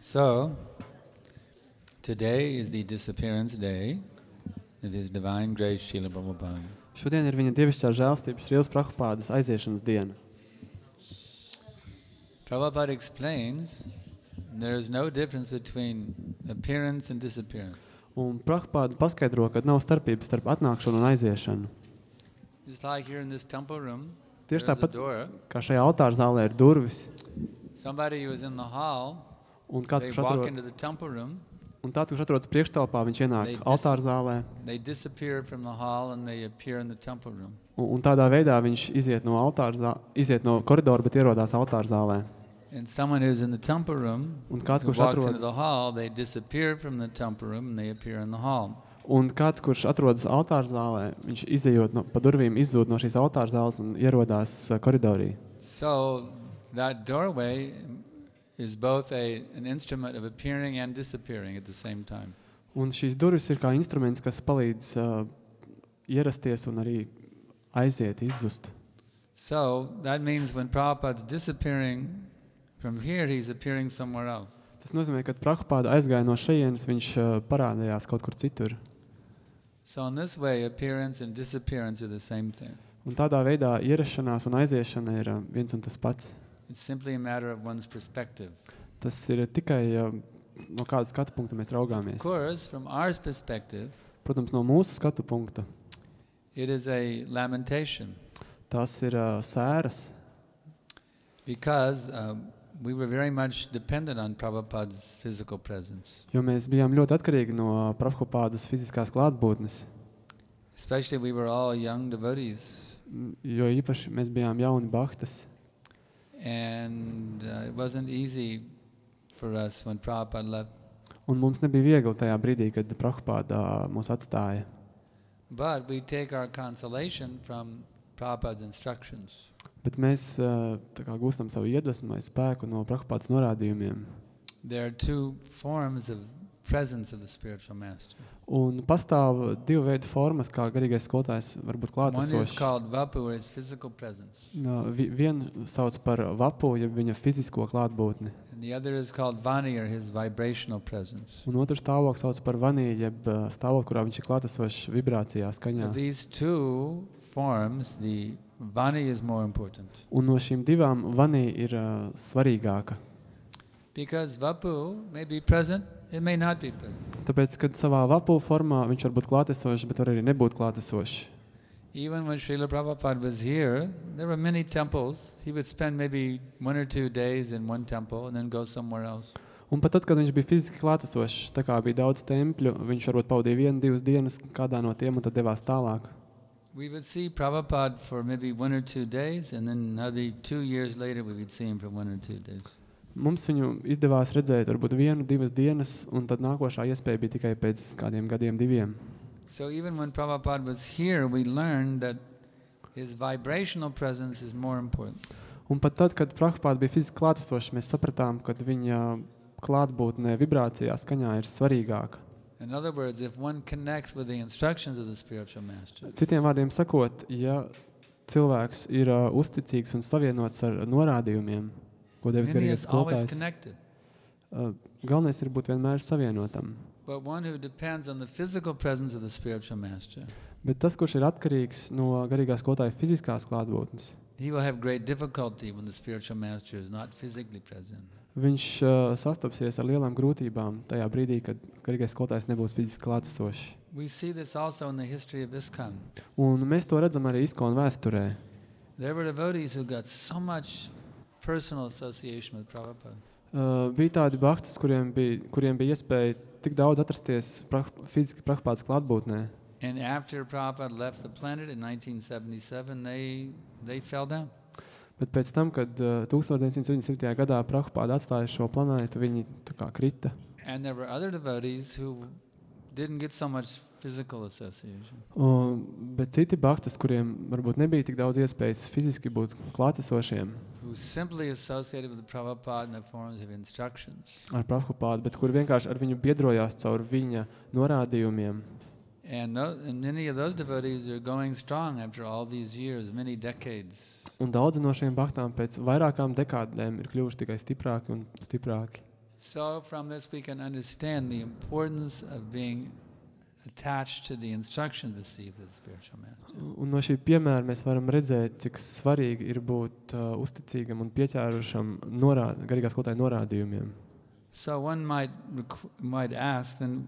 So, today is the disappearance day of His Divine Grace Srila Prabhupada. Šodien ir viņa dievišķā žēlstības Šrīlas Prabhupādas aiziešanas diena. Prabhupada explains there is no difference between appearance and disappearance. Un Prabhupāda paskaidro, ka nav starpības starp atnākšanu un aiziešanu. Just like here in this temple room, Tieši there's a tāpat, door. kā šajā altāra zālē ir durvis, Somebody who is in the hall, un kāds, they kurš walk atrodas, into the temple room, priekštelpā, viņš ienāk altāra zālē, they disappear from the hall and they appear in the temple room. un tādā veidā viņš iziet no koridora, bet ierodās altāra zālē. And someone who's in the temple room, Un kāds, who kurš walks into the atrodas, hall, they disappear from the temple room and they appear in the hall. un kāds, kurš atrodas altāra zālē, viņš izejot pa durvīm, izzūd no šīs altāra zāles un ierodās koridorī. So that doorway is both an instrument of appearing and disappearing at the same time. Un šīs durvis ir kā instruments, kas palīdz ierasties un arī aiziet, izzust. So that means when Prabhupada's disappearing from here, he's appearing somewhere else. Tas nozīmē, ka Prabhupāda aizgāja no šejienes, viņš parādījās kaut kur citur. So in this way, appearance and disappearance are the same thing. Un tādā veidā ierašanās un aiziešana ir viens un tas pats. It's simply a matter of one's perspective. Tas ir tikai no kāda skatu punkta mēs Of raugāmies. course, from our perspective, Protams, no mūsu skatu punkta it is a lamentation tas ir sēras, because we were very much dependent on Prabhupada's physical presence. jo mēs bijām ļoti atkarīgi no Prabhupādas fiziskās klātbūtnes. Especially we were all young devotees. Jo īpaši mēs bijām jauni bhaktas. And it wasn't easy for us when Prabhupada left. Un mums nebija viegli tajā brīdī, kad Prabhupāda mūs atstāja. But we take our consolation from Prabhupada's instructions. Bet mēs tā kā gūstam savu iedvesmu vai spēku no Prabhupādas norādījumiem. There are two forms of presence of the spiritual master. Un pastāv divu veidu formas, kā garīgais skolotājs var būt One is klātesošs. called vapu, or his physical presence. Vienu sauc par vapu, jeb viņa fizisko klātbūtni. And the other is called vani, or his vibrational presence. Un otru stāvokli sauc par vanī, jeb stāvokli, kurā viņš ir klātesošs vibrācijā, skaņā. Of these two forms, the vani is more important. Un no šīm divām vanī ir svarīgāka. Because vapu may be present, it may not be present. Tāpēc, kad savā vapu formā viņš var būt klātesošs, bet var arī nebūt klātesošs. Even when Srila Prabhupada was here, there were many temples. He would spend maybe 1 or 2 days in one temple and then go somewhere else. Un pat tad, kad viņš bija fiziski klātesošs, tā kā bija daudz tempļu, viņš varbūt pavadīja 1-2 dienas kādā no tiem un tad devās tālāk. We would see Prabhupada for maybe 1 or 2 days, and then maybe 2 years later we would see him for 1 or 2 days. Mums viņu izdevās redzēt varbūt 1-2 dienas, un tad nākošā iespēja bija tikai pēc kādiem gadiem 2. So even when Prabhupada was here, we learned that his vibrational presence is more important. Un pat tad, kad Prabhupāda bija fiziski klātesošs, mēs sapratām, ka viņa klātbūtne vibrācijā, skaņā ir svarīgāka. In other words, if one connects with the instructions of the spiritual master, Citiem vārdiem sakot, ja cilvēks ir uzticīgs un savienots ar norādījumiem, ko devis then he garīgais is always skolotājs, connected. galvenais ir būt vienmēr savienotam. But one who depends on the physical presence of the spiritual master, Bet tas, kurš ir atkarīgs no garīgā skolotāja fiziskās klātbūtnes, he will have great difficulty when the spiritual master is not physically present. viņš sastapsies ar lielām grūtībām tajā brīdī, kad garīgais skolotājs nebūs fiziski klātesošs. We see this also in the history of ISKCON. Un mēs to redzam arī ISKCON vēsturē. There were devotees who got so much personal association with Prabhupada. Bija tādi bhaktas, kuriem bija iespēja tik daudz atrasties fiziski Prabhupādas klātbūtnē. And after Prabhupada left the planet in 1977, they fell down. Bet pēc tam, kad 1977. gadā Prabhupāda atstāja šo planētu, viņi tā kā krita. And there were other devotees who didn't get so much physical association. Bet citi bhaktas, kuriem varbūt nebija tik daudz iespējas fiziski būt klātesošiem Who simply associated with Prabhupada in the forms of instructions. ar Prabhupādu, bet kur vienkārši ar viņu biedrojās caur viņa norādījumiem. And many of those devotees are going strong after all these years, many decades. Un daudzi no šiem bhaktām pēc vairākām dekādēm ir kļuvuši tikai stiprāki un stiprāki. So from this we can understand the importance of being attached to the instruction received as a spiritual master. Un no šī piemēra mēs varam redzēt, cik svarīgi ir būt uzticīgam un pieķērušam garīgā skolotāja norādījumiem. So one might ask, then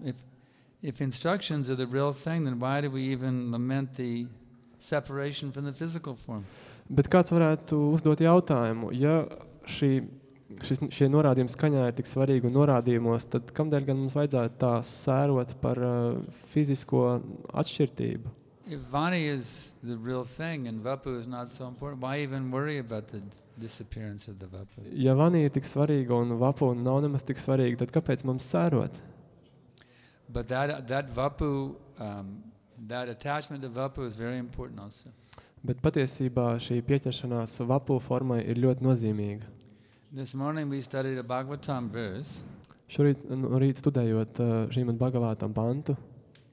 if instructions are the real thing, then why do we even lament the separation from the physical form? Bet kāds varētu uzdot jautājumu, ja šie norādījumi skaņā ir tik svarīgi un norādījumos, tad kamdēļ gan mums vajadzētu tā sērot par fizisko atšķirtību? If Vani is the real thing and Vapu is not so important, why even worry about the disappearance of the Vapu? Ja Vani ir tik svarīga un Vapu nav nemaz tik svarīga, tad kāpēc mums sērot? But that Vapu, that attachment to Vapu is very important also. Bet patiesībā šī pieķeršanās Vapu formai ir ļoti nozīmīga. This morning we studied a Bhagavatam verse. Šorīt no rīta studējot Šrīmad Bhagavatam pantu.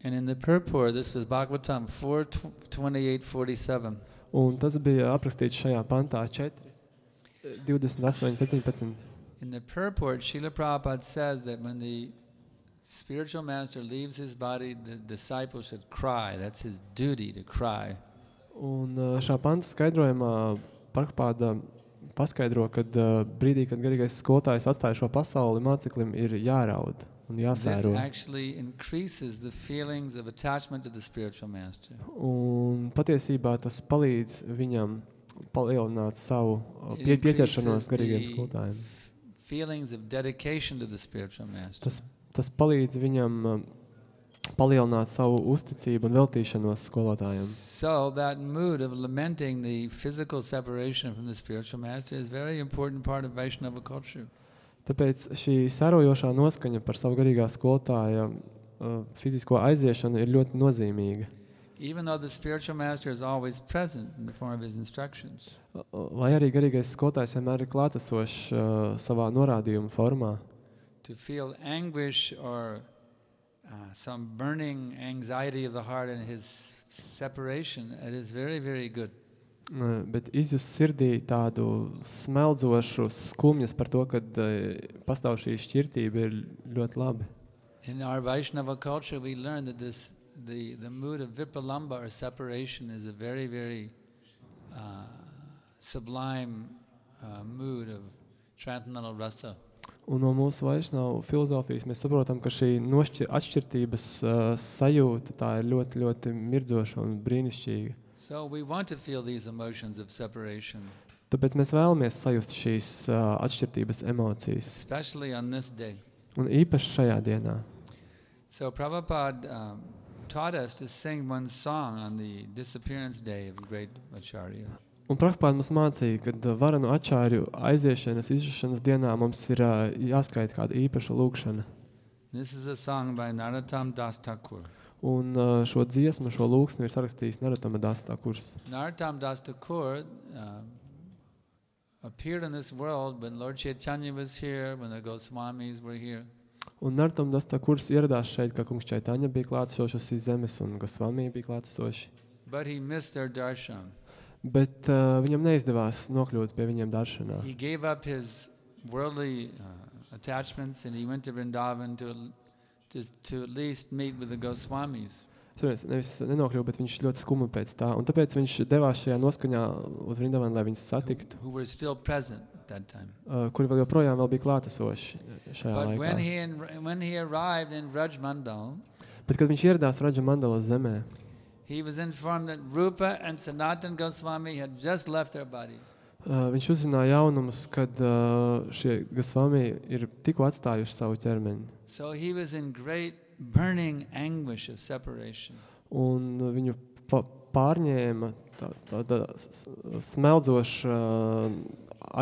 And in the purport, this was Bhagavatam 4:28-47. Un tas bija aprakstīts šajā pantā 4:28-17. In the purport, Srila Prabhupada says that when the spiritual master leaves his body, the disciple should cry. That's his duty, to cry. Un šā panta skaidrojumā Prabhupada paskaidro, ka brīdī, kad garīgais skolotājs atstāja šo pasauli, māceklim ir jāraud un jāsēro. This actually increases the feelings of attachment to the spiritual master. Un patiesībā tas palīdz viņam palielināt savu pieķeršanos garīgiem skolotājiem. Feelings of dedication to the spiritual master. Tas palīdz viņam palielināt savu uzticību un veltīšanos skolotājiem. So that mood of lamenting the physical separation from the spiritual master is a very important part of Vaishnava culture. Tāpēc šī sērojošā noskaņa par savu garīgā skolotāja fizisko aiziešanu ir ļoti nozīmīga. Even though the spiritual master is always present in the form of his instructions. Lai arī garīgais skolotājs vienmēr ir klātesošs savā norādījuma formā. To feel anguish or some burning anxiety of the heart in his separation, it is very, very good. Bet izjust sirdī tādu smeldzošu skumjas par to, kad pastāv šī šķirtība, ir ļoti labi. In our Vaishnava culture, we learn that the mood of vipralamba or separation is a very, very sublime mood of transcendental rasa. Un no mūsu Vaišnava filozofijas mēs saprotam, ka šī atšķirtības sajūta tā ir ļoti, ļoti mirdzoša un brīnišķīga. So we want to feel these emotions of separation. Tāpēc mēs vēlamies sajust šīs atšķirtības emocijas. Especially on this day. Un īpaši šajā dienā. So Prabhupada taught us to sing one song on the disappearance day of the great Acharya. Un Prabhupada mums mācīja, ka varanu ačārju aiziešanas, izžašanas dienā mums ir jāskaita kāda īpaša lūkšana. This is a song by Narottam Das Thakur. Un šo dziesmu, šo lūksni ir sarakstījis Narottama Das Thakurs. Narottam Das Thakur appeared in this world when Lord Chaitanya was here, when the Goswamis were here. Un Narottam Das Thakurs ieradās šeit, kā kungs Chaitanya bija klātesošs uz zemes un Gosvami bija klātesoši. But he missed their darshan. Bet viņam neizdevās nokļūt pie viņiem daršanā. He gave up his worldly attachments and he went to Vrindavan to at least meet with the Goswamis. Nevis nenokļuva, bet viņš ļoti skuma pēc tā. Un tāpēc viņš devās šajā noskaņā uz Vrindavanu, lai viņus satiktu. Who were still present at that time. Kuri vēl joprojām bija klātesoši šajā But laikā. when he arrived in Vrajmandal, Bet kad viņš ieradās Vrajamandalas zemē, he was informed that Rupa and Sanatana Goswami had just left their bodies. Viņš uzzināja jaunumus, kad šie Gosvami ir tikko atstājuši savu ķermeni. So he was in great burning anguish of separation. Un viņu pārņēma tāda smeldzoša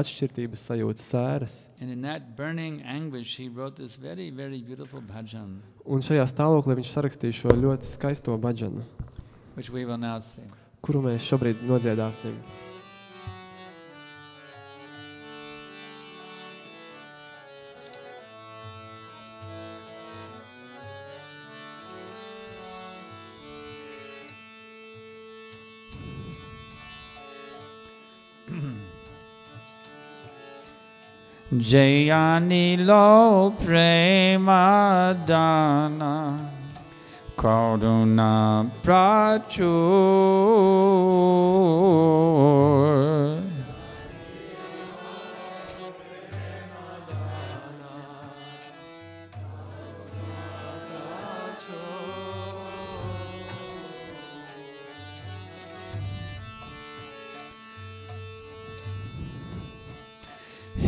atšķirtības sajūta sēras. And in that burning anguish he wrote this very, very beautiful bhajan. Un šajā stāvoklī viņš sarakstīja šo ļoti skaisto bhaģanu, which we will now sing. Kuru mēs šobrīd nodziedāsim. Jayanilo Premadana Karuna Prachur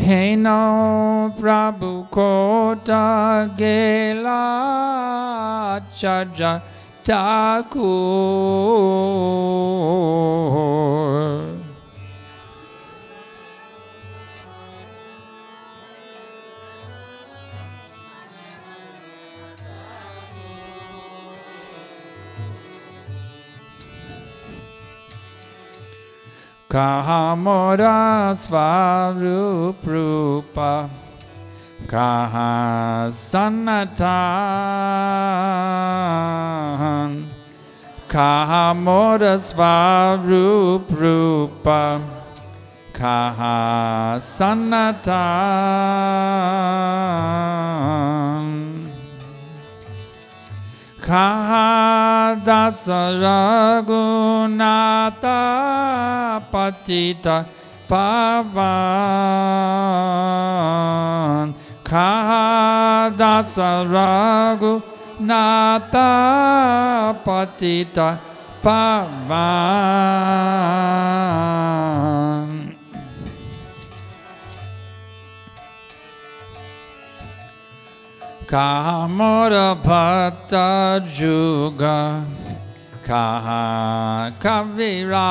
Heno Prabhu Kota Gela Chaja Thakur Kahamora Svaruprupa Kaha Sanatan Kahamora Svaruprupa Kaha Sanatan Kahadasa Raghunatha Patita Pavan Kahadasa Raghunatha Patita Pavan Kamora Bhatta Juga Kaha Kaviraj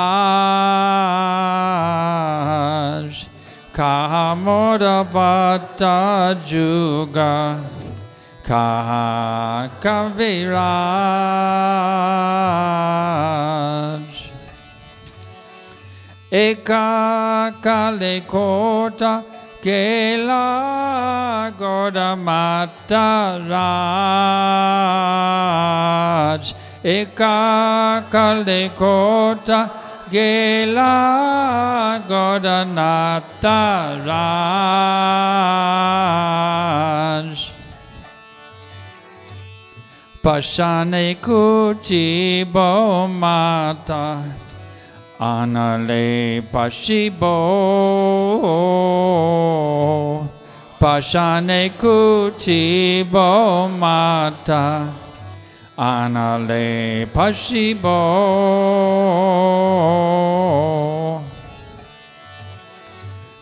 Kamora Bhatta Juga Kaha Kaviraj Eka Kale Kota Kela Godamata Raj Eka Kale Kota Gela Godanata Raj Pashane Kuchi Mata Anale Pashibo Pashane Kuchi Mata Anale Pashibo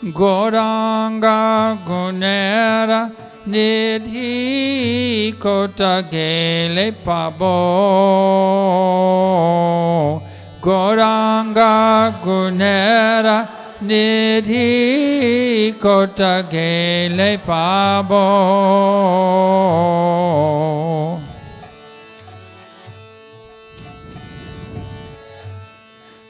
Goranga Gunera Nidhi Kota Gele Pabo Goranga Gunera Nidhi Kota Gele Pabo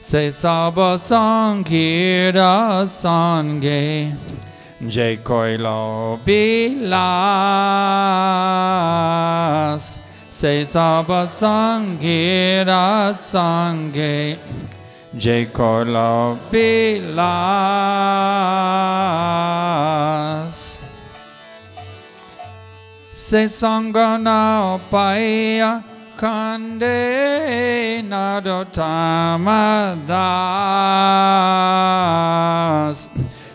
Se Saba Sankira Sange Jai Koilo Bilas Se Saba Sangira Sange Jai Koilo Bilas Se Sangana Paya Kande Narotamadas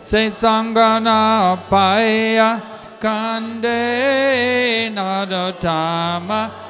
Se Sangana Paya Kande Narotamadas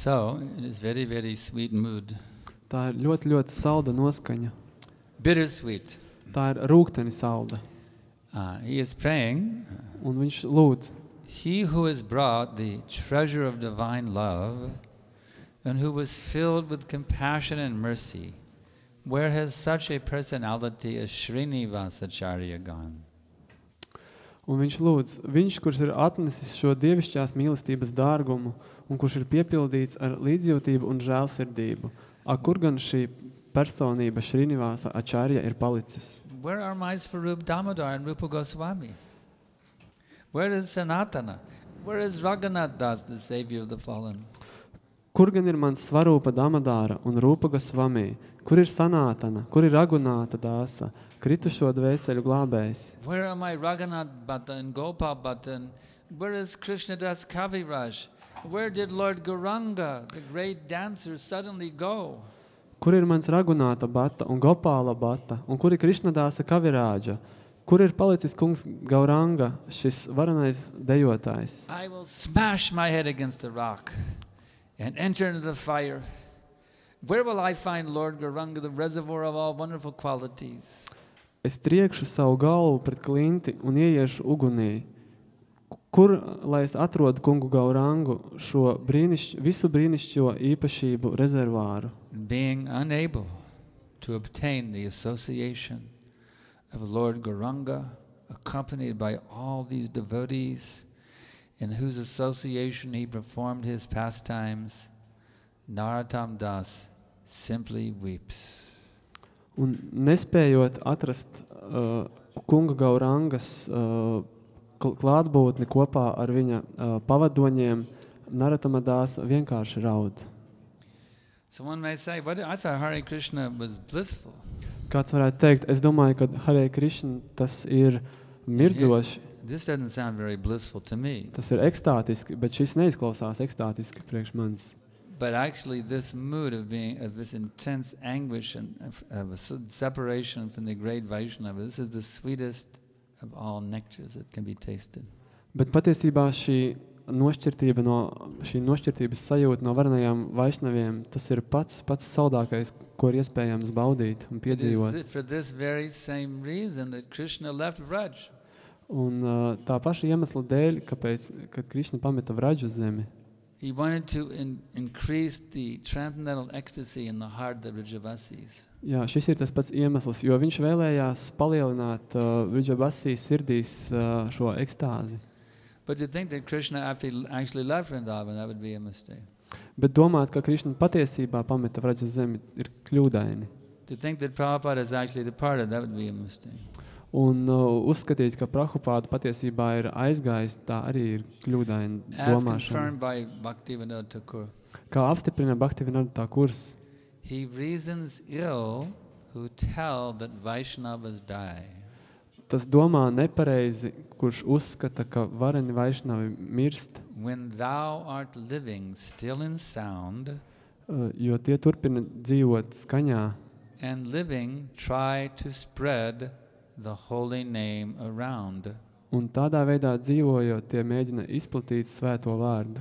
So, it is very, very sweet mood. Tā ir ļoti, ļoti salda noskaņa. Bittersweet. Tā ir rūgteni salda. He is praying. Un viņš lūdz. He who has brought the treasure of divine love and who was filled with compassion and mercy, where has such a personality as Srinivasacharya gone? Un viņš lūdz, viņš, kurš ir atnesis šo dievišķās mīlestības dārgumu un kurš ir piepildīts ar līdzjūtību un žēlsirdību, kur gan šī personība Srinivasa Acharya ir palicis? Where are my Svarup Damodar and Rupa Goswami? Where is Sanatana? Where is Raghunath Das, the savior of the fallen? Kur gan ir mans Svarupa Damodara un Rupa Goswami? Kur ir Sanatana? Kur ir Raghunatha Dasa, kritušo dvēseļu glābējs? Where are my Raghunath Bhatta and Gopal Bhatta? And where is Krishnadas Kaviraj? Where did Lord Gauranga, the great dancer, suddenly go? Kur ir mans Raghunatha Bhatta un Gopala Bhatta? Un kur ir Krishnadāsa Kavirāģa? Kur ir palicis kungs Gauranga, šis varenais dejotājs? I will smash my head against the rock and enter into the fire. Where will I find Lord Gauranga, the reservoir of all wonderful qualities? Es triekšu savu galvu pret klinti un ieiešu ugunī. Kur, lai es atrodu kungu Gaurangu, šo visu brīnišķo īpašību rezervāru? Being unable to obtain the association of Lord Gauranga, accompanied by all these devotees, in whose association he performed his pastimes, Narottam Das simply weeps. Un nespējot atrast kunga Gaurangas klātbūtni kopā ar viņa pavadoņiem, Narottama Dāsa vienkārši raud. So one may say, I thought Hare Krishna was blissful. Kāds varētu teikt, es domāju, ka Hare Krishna tas ir mirdzoši, This doesn't sound very blissful to me. tas ir ekstātiski, bet šis neizklausās ekstātiski priekš manis. But actually this mood of this intense anguish and of a separation from the great Vaishnava, this is the sweetest of all nectars that can be tasted. Bet patiesībā šī nošķirtības sajūta no varenajām Vaišnaviem, tas ir pats saldākais, ko ir iespējams baudīt un piedzīvot. It is for this very same reason that Krishna left Vraj. Un tā paša iemesla dēļ, kad Krishna pameta Vraģu zemi. He wanted to increase the transcendental ecstasy in the heart of the Vrijavasis. Jā, šis ir tas pats iemesls, jo viņš vēlējās palielināt Vrijavasīs sirdīs šo ekstāzi. But to think that Krishna actually left Vrindavan, that would be a mistake. Bet domāt, ka Krishna patiesībā pameta Vraģas zemi, ir kļūdaini. To think that Prabhupada has actually departed, that would be a mistake. Un uzskatīt, ka Prabhupada patiesībā ir aizgājis, tā arī ir kļūdaina As domāšana. confirmed by Bhaktivinoda Thakur, Kā apstiprina Bhaktivinoda Thakurs, he reasons ill who tell that Vaishnavas die. tas domā nepareizi, kurš uzskata, ka vareni Vaišnavi mirst, When thou art living still in sound, jo tie turpina dzīvot skaņā, and living try to spread the holy name around. un tādā veidā dzīvojot, tie mēģina izplatīt svēto vārdu.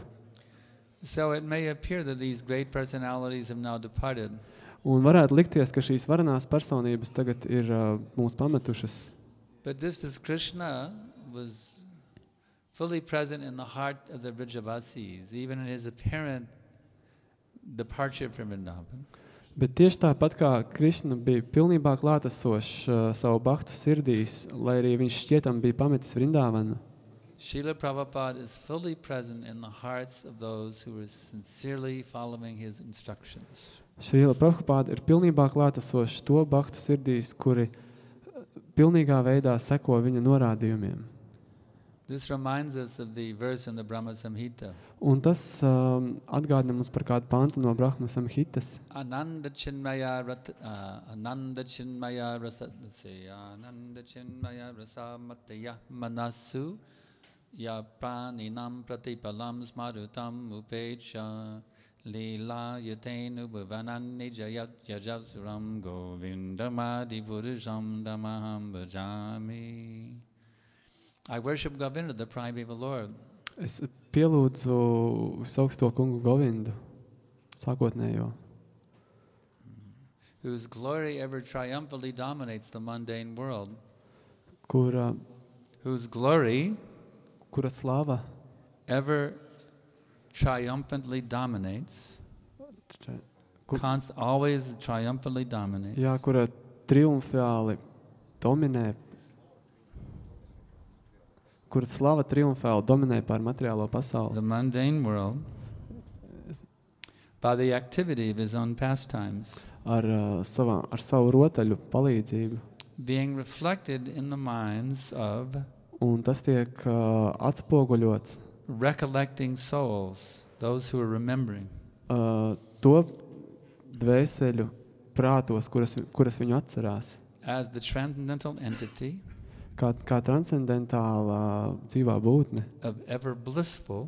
So it may appear that these great personalities have now departed. Un varētu likties, ka šīs varenās personības tagad ir mūs pametušas. But just as Krishna was fully present in the heart of the Vrijavasis, even in his apparent departure from Vrindavan, Bet tieši tāpat kā Krišna bija pilnībā klātesošs savu bhaktu sirdīs, lai arī viņš šķietam bija pametis Vrindāvanu, Srila Prabhupada is fully present in the hearts of those who are sincerely following his instructions. Srila Prabhupada ir pilnībā klātesošs to bhaktu sirdīs, kuri pilnīgā veidā seko viņa norādījumiem. This reminds us of the verse in the Brahma Samhita. Un tas atgādina mums par kādu pantu no Brahma Samhitas. Ananda Chinmaya Rasa Mataya Manasu Ya Praninam Pratipalam Smarutam Upecha Lila Yatenu Bhavanani Jayat Yajasuram Govindamadi Purusham Damaham Bhajami. I worship Govinda, the primeval Lord. Es pielūdzu visaugsto kungu Govindu, sākotnējo, Whose glory ever triumphantly dominates the mundane world. kura slava Ever triumphantly dominates. Always triumphantly dominates. jā, kura triumfiāli dominē, kur slava triumfāli dominē pār materiālo pasauli, the mundane world, by the activity of his own pastimes, ar savu rotaļu palīdzību. being reflected in the minds of Un tas tiek atspoguļots recollecting souls, those who are remembering. To dvēseļu prātos, kuras viņu atcerās. As the transcendental entity Kā transcendentālā dzīvā būtne, of ever blissful,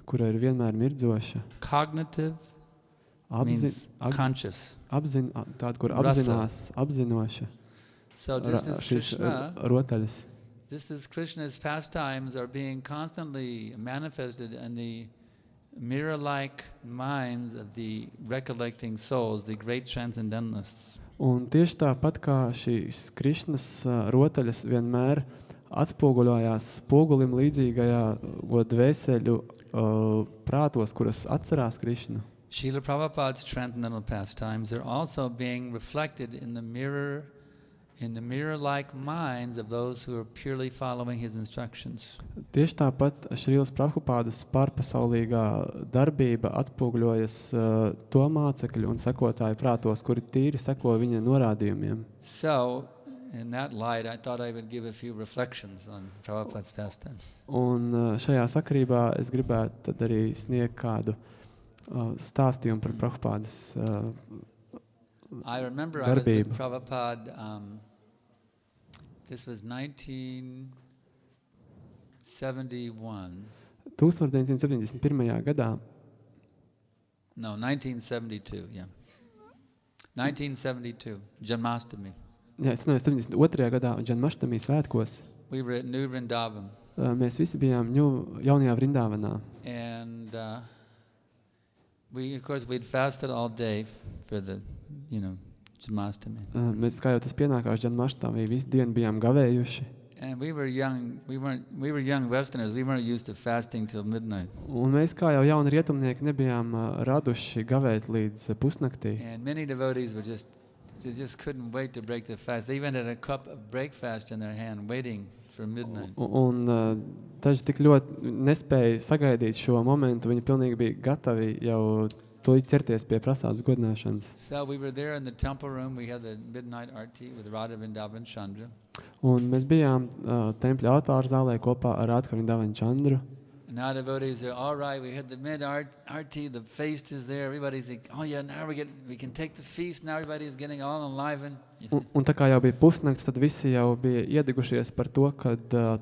kura ir vienmēr mirdzoša, cognitive, means conscious. tāda, kur Rasa. apzinoša So just as šīs Krishna, rotaļas. just as Krishna's pastimes are being constantly manifested in the mirror-like minds of the recollecting souls, the great transcendentalists. Un tieši tāpat kā šīs Krišnas rotaļas vienmēr atspoguļojās spogulim līdzīgajā dvēseļu prātos, kuras atcerās Krišnu. Srila Prabhupada's transcendental pastimes are also being reflected in the mirror-like minds of those who are purely following his instructions. Tieši tāpat Šrīlas Prabhupādas pārpasaulīgā darbība atspoguļojas to mācekļu un sekotāju prātos, kuri tīri seko viņa norādījumiem. So, in that light, I thought I would give a few reflections on Prabhupada's pastimes. Un šajā sakarībā es gribētu tad arī sniegt kādu stāstījumu par Prabhupādas I remember I was darbību. with Prabhupada, this was 1971. 1971. gadā, No, 1972, yeah. 1972, Janmashtami. jā, es runāju 72. gadā Džanmaštamī svētkos, We were at New Vrindavan. mēs visi bijām jaunajā Vrindāvanā. And of course, we'd fasted all day for the, Janmashtami. Mēs, kā jau tas pienākās Džanmaštamī, visu dienu bijām gavējuši. And we were young Westerners. We weren't used to fasting till midnight. Un mēs, kā jau jauni rietumnieki, nebijām raduši gavēt līdz pusnaktī. And many devotees were they just couldn't wait to break the fast. They even had a cup of breakfast in their hand, waiting for midnight. Un daži tik ļoti nespēja sagaidīt šo momentu. Viņi pilnīgi bija gatavi jau tūlīt ķerties pie prasādes godināšanas. So we were there in the temple room. We had the midnight arti with Radha Vrindavan Chandra. Un mēs bijām tempļa altāra zālē kopā ar Radha Vrindavan Chandru. And now devotees are all right. We had the mid arti. The feast is there. Everybody's like, oh yeah, now we can take the feast. Now everybody's getting all enlivened. Un tā kā jau bija pusnakts, tad visi jau bija iedegušies par to, ka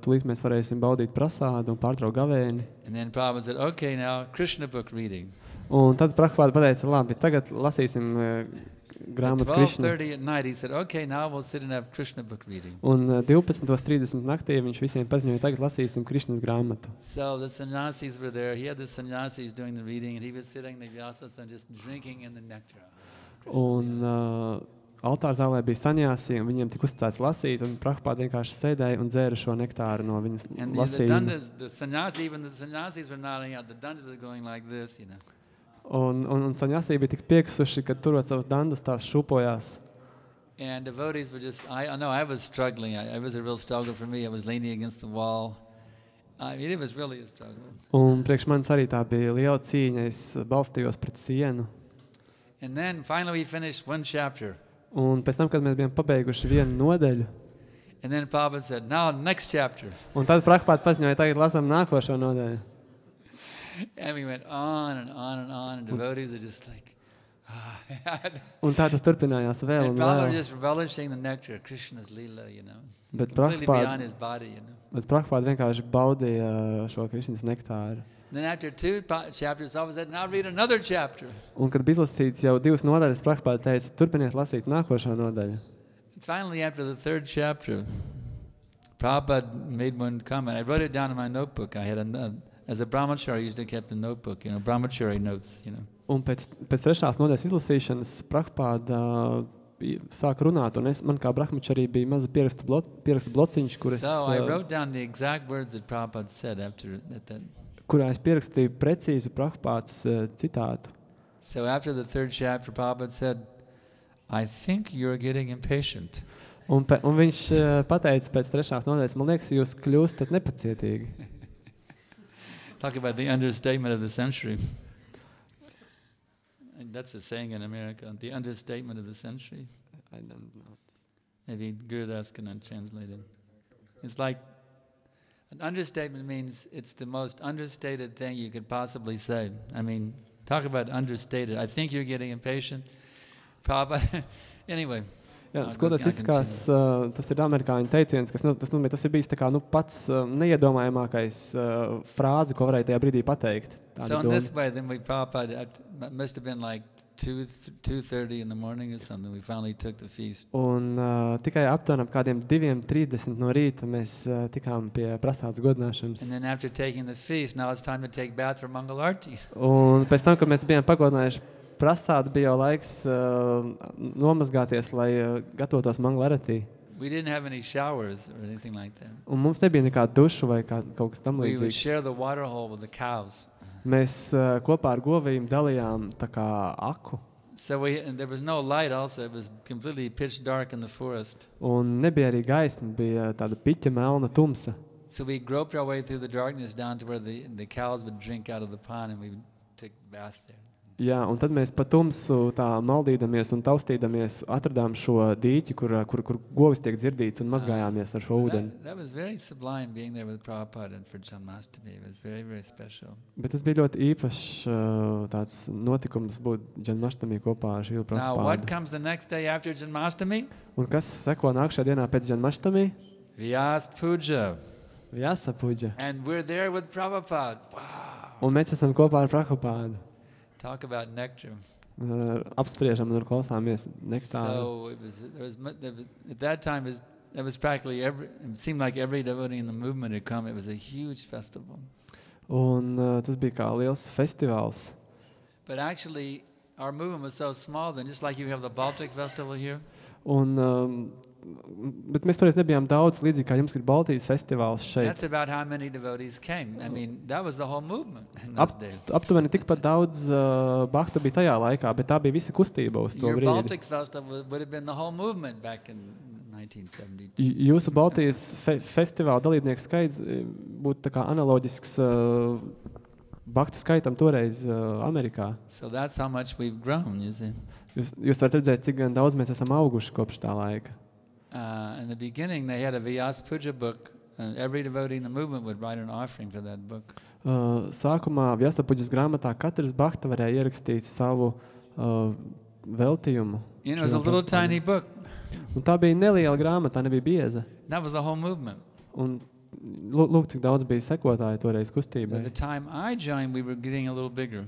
tūlīt mēs varēsim baudīt prasādu un pārtraukt gavēni. And then Prabhupada said, okay, now Krishna book reading. Un tad Prabhupāda pateica, labi, tagad lasīsim At grāmatu Krišnu. 12:30 at night, he said, okay, now we'll sit and have Krishna book reading. Un 12:30 naktī viņš visiem paziņoja, tagad lasīsim Krišnas grāmatu. So the sannyasis were there. He had the sannyasis doing the reading, and he was sitting the vyasas and just drinking in the nectar. Un altāra zālē bija saņāsi, un viņiem tika uzticēts lasīt, un Prabhupāda vienkārši sēdēja un dzēra šo nektāru no viņas And the lasījuma. dandas, even the sannyasis were nodding out. The dandas were going like this, Un saņāsī bija tik piekusuši, ka turot savas dandas tās šūpojās. And devotees were just, I know I was struggling. It was a real struggle for me. I was leaning against the wall. I mean, it was really a struggle. Un priekš manis arī tā bija liela cīņa, es balstījos pret sienu. And then finally we finished one chapter. Un pēc tam, kad mēs bijām pabeiguši vienu nodaļu, And then Prabhupada said, now next chapter. un tad Prabhupāda paziņoja, tagad lasām nākošo nodaļu. And we went on and on and on, and devotees are just like, Un tā tas turpinājās vēl and un Prabhupada vēl. just relishing the nectar, Krishna's lila, But completely Prabhupada- beyond his body, Bet Prabhupāda vienkārši baudīja šo Krišnas nektāru. Then after two chapters, Prabhupada said, now read another chapter. Un, kad bija izlasīts jau 2 nodaļas, Prabhupāda teica, turpiniet lasīt nākošo nodaļu. And finally, after the third chapter, Prabhupada made one comment. I wrote it down in my notebook. I had as a brahmachari, I used to keep a notebook, brahmachari notes, Un pēc 3. nodaļas izlasīšanas Prabhupāda sāk runāt, un man kā brahmačarī bija maza pierakstu blociņš, So I wrote down the exact words that Prabhupada said after that. kurā es pierakstīju precīzu Prabhupādas citātu. So after the third chapter, Prabhupada said, I think you're getting impatient. Un viņš pateica pēc 3. nodaļas, man liekas, jūs kļūstat nepacietīgi. Talk about the understatement of the century. And that's a saying in America, the understatement of the century. I don't know. Maybe Gurudas can translate it. It's like, an understatement means it's the most understated thing you could possibly say. I mean, talk about understated. I think you're getting impatient. Anyway. Jā, skoties izskās, tas ir amerikāņu teiciens, tas ir bijis tā kā, pats neiedomājamākais frāzi, ko varēja tajā brīdī pateikt. So in this way, then Prabhupada, must have been like 2:30 in the morning or something, we finally took the feast. Un tikai aptuveni kādiem 2:30 no rīta mēs tikām pie prasādes godināšanas. And then after taking the feast, now it's time to take bath for Mangalarti. Un pēc tam, kad mēs bijām pagodinājuši prasādi, bija jau laiks nomazgāties, lai gatavotos Mangalarti. We didn't have any showers or anything like that. Un mums nebija nekāda duša vai kaut kas tam We would līdzīgs. share the water hole with the cows. Mēs kopā ar govīm dalījām tā kā aku. So and there was no light also, it was completely pitch dark in the forest. Un nebija arī gaisma, bija tāda piķa melna tumsa. So we groped our way through the darkness down to where the cows would drink out of the pond, and we would take a bath there. Jā, un tad mēs pa tumsu tā maldīdamies un taustīdamies atradām šo dīķi, kur govis tiek dzirdīts, un mazgājāmies ar šo ūdeni. That was very sublime being there with Prabhupada for Janmashtami. It was very, very special. Bet tas bija ļoti īpašs tāds notikums būt Janmashtami kopā ar Šīlu Now, what Prabhupādu. comes the next day after Janmashtami? Un kas seko nākšajā dienā pēc Janmashtami? Vyas Puja. Jāsapuģa. And we're there with Prabhupada. Wow. Un mēs esam kopā ar Prabhupādu. Talk about nectar. Apspriežam un klausāmies nektāru. So there was at that time it was practically it seemed like every devotee in the movement had come. It was a huge festival. Un tas bija kā liels festivāls. But actually our movement was so small then, just like you have the Baltic festival here. Un bet mēs toreiz nebijām daudz, līdzīgi kā jums ir Baltijas festivāls šeit. That's about how many devotees came. I mean, that was the whole movement in those days. Aptuveni tikpat daudz bhaktu bija tajā laikā, bet tā bija visa kustība uz to Your brīdi. Baltic festival would have been the whole movement back in 1972. Jūsu Baltijas festivāla dalībnieku skaits būtu tā kā analoģisks bhaktu skaitam toreiz Amerikā. So that's how much we've grown, you see. Jūs varat redzēt, cik gan daudz mēs esam auguši kopš tā laika. In the beginning, they had a Vyas Puja book, and every devotee in the movement would write an offering for that book. Sākumā Vyasapuģas grāmatā katrs bhakta varēja ierakstīt savu veltījumu. You know, it was a little tiny book. Un tā bija neliela grāmata, tā nebija bieza. That was the whole movement. Un lūk, cik daudz bija sekotāji toreiz kustībai. By the time I joined, we were getting a little bigger.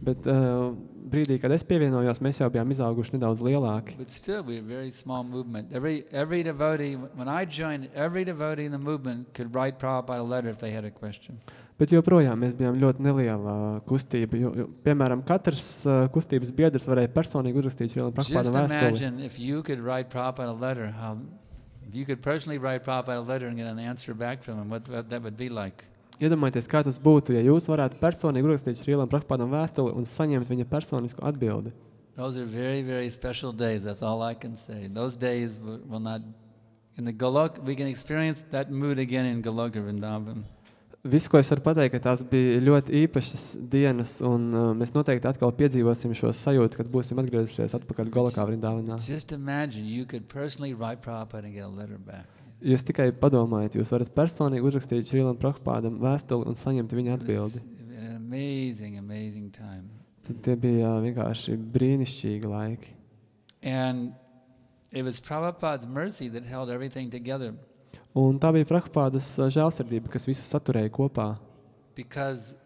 Bet brīdī, kad es pievienojos, mēs jau bijām izauguši nedaudz lielāki. But still, we were a very small movement. Every devotee, when I joined, every devotee in the movement could write Prabhupada a letter if they had a question. Bet joprojām mēs bijām ļoti neliela kustība. Piemēram, katrs kustības biedrs varēja personīgi uzrakstīt Šrilam Just Prabhupādam vēstuli. imagine if you could write Prabhupada a letter, if you could personally write Prabhupada a letter and get an answer back from him, what that would be like. Iedomājieties, kā tas būtu, ja jūs varētu personīgi uzrakstīt Šrilam Prabhupādam vēstuli un saņemt viņa personisku atbildi. Those are very, very special days. That's all I can say. Those days will not... In the Golok, we can experience that mood again in Goloka Vrindavan. Viss, ko es varu pateikt, ka tās bija ļoti īpašas dienas, un mēs noteikti atkal piedzīvosim šo sajūtu, kad būsim atgriezušies atpakaļ Golokā Vrindavanā. Just imagine you could personally write Prabhupada and get a letter back. Jūs tikai padomājiet, jūs varat personīgi uzrakstīt Šrilam Prabhupādam vēstuli un saņemt viņa atbildi. It's an amazing, amazing time. Tad tie bija vienkārši brīnišķīgi laiki. And it was Prabhupada's mercy that held everything together. Un tā bija Prabhupādas žēlsirdība, kas visu saturēja kopā. Because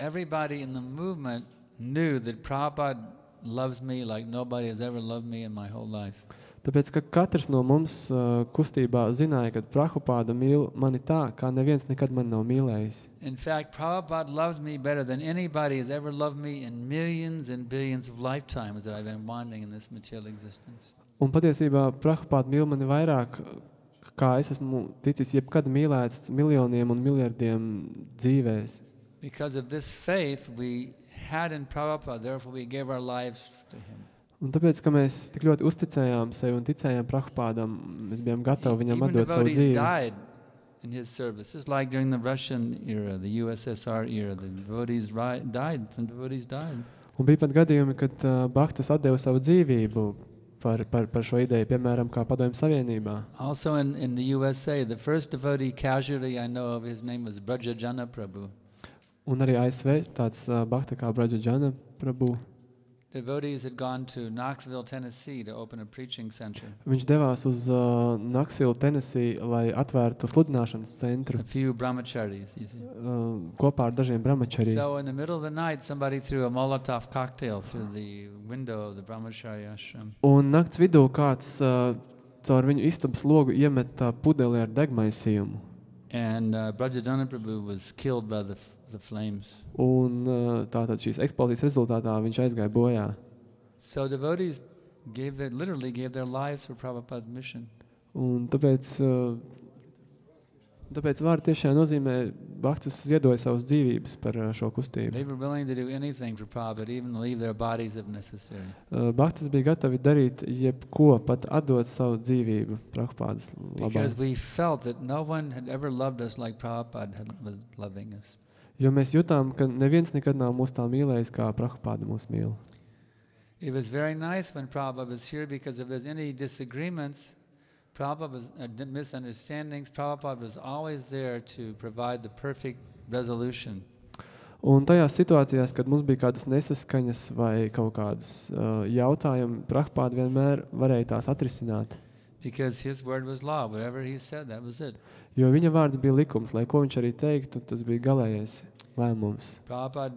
everybody in the movement knew that Prabhupada loves me like nobody has ever loved me in my whole life. Tāpēc, ka katrs no mums kustībā zināja, ka Prabhupāda mīl mani tā, kā neviens nekad mani nav mīlējis. In fact, Prabhupada loves me better than anybody has ever loved me in millions and billions of lifetimes that I've been wandering in this material existence. Un patiesībā Prabhupāda mīl mani vairāk, kā es esmu ticis jebkad mīlēts miljoniem un miljardiem dzīvēs. Because of this faith we had in Prabhupada, therefore we gave our lives to him. Un tāpēc, ka mēs tik ļoti uzticējām sevi un ticējām Prabhupādam, mēs bijām gatavi viņam Even atdot savu devotees dzīvi. died in his service. Just like during the Russian era, the USSR era, the devotees died. Some devotees died. Un bija pat gadījumi, kad Bhaktas atdeva savu dzīvību par šo ideju, piemēram, kā Padomju Savienībā. Also in the USA, the first devotee casualty I know of, his name was Brajajana Prabhu. Un arī ASV tāds Bhakta kā Brajajana Prabhu. Devotees had gone to Knoxville, Tennessee to open a preaching center. Viņš devās uz Knoxville, Tennessee, lai atvērtu sludināšanas centru A few brahmacharis, you see. Kopā ar dažiem brahmačariem. So in the middle of the night, somebody threw a Molotov cocktail through the window of the brahmachari ashram. Un nakts vidū kāds caur viņu istabas logu iemeta pudeli ar degmaisījumu. And Brajajana Prabhu was killed by the flames. Un tātad šīs eksplozijas rezultātā viņš aizgāja bojā. So devotees literally gave their lives for Prabhupada's mission. Un tāpēc vārdi tiešām nozīmē, Bhaktas ziedoja savas dzīvības par šo kustību. They were willing to do anything for Prabhupada, even leave their bodies if necessary. Bhaktas bija gatavi darīt jebko, pat atdot savu dzīvību Prabhupādas labā. Because we felt that no one had ever loved us like Prabhupada was loving us. Jo mēs jutām, ka neviens nekad nav mūs tā mīlējis, kā Prabhupāda mūs mīl. It was very nice when Prabhupada was here, because if there's any disagreements, misunderstandings, Prabhupada was always there to provide the perfect resolution. Un tajās situācijās, kad mums bija kādas nesaskaņas vai kaut kādas jautājumi, Prabhupāda vienmēr varēja tās atrisināt. Because his word was law. Whatever he said, that was it. Jo viņa vārds bija likums, lai ko viņš arī teiktu, tas bija galējais lēmums. Prabhupada,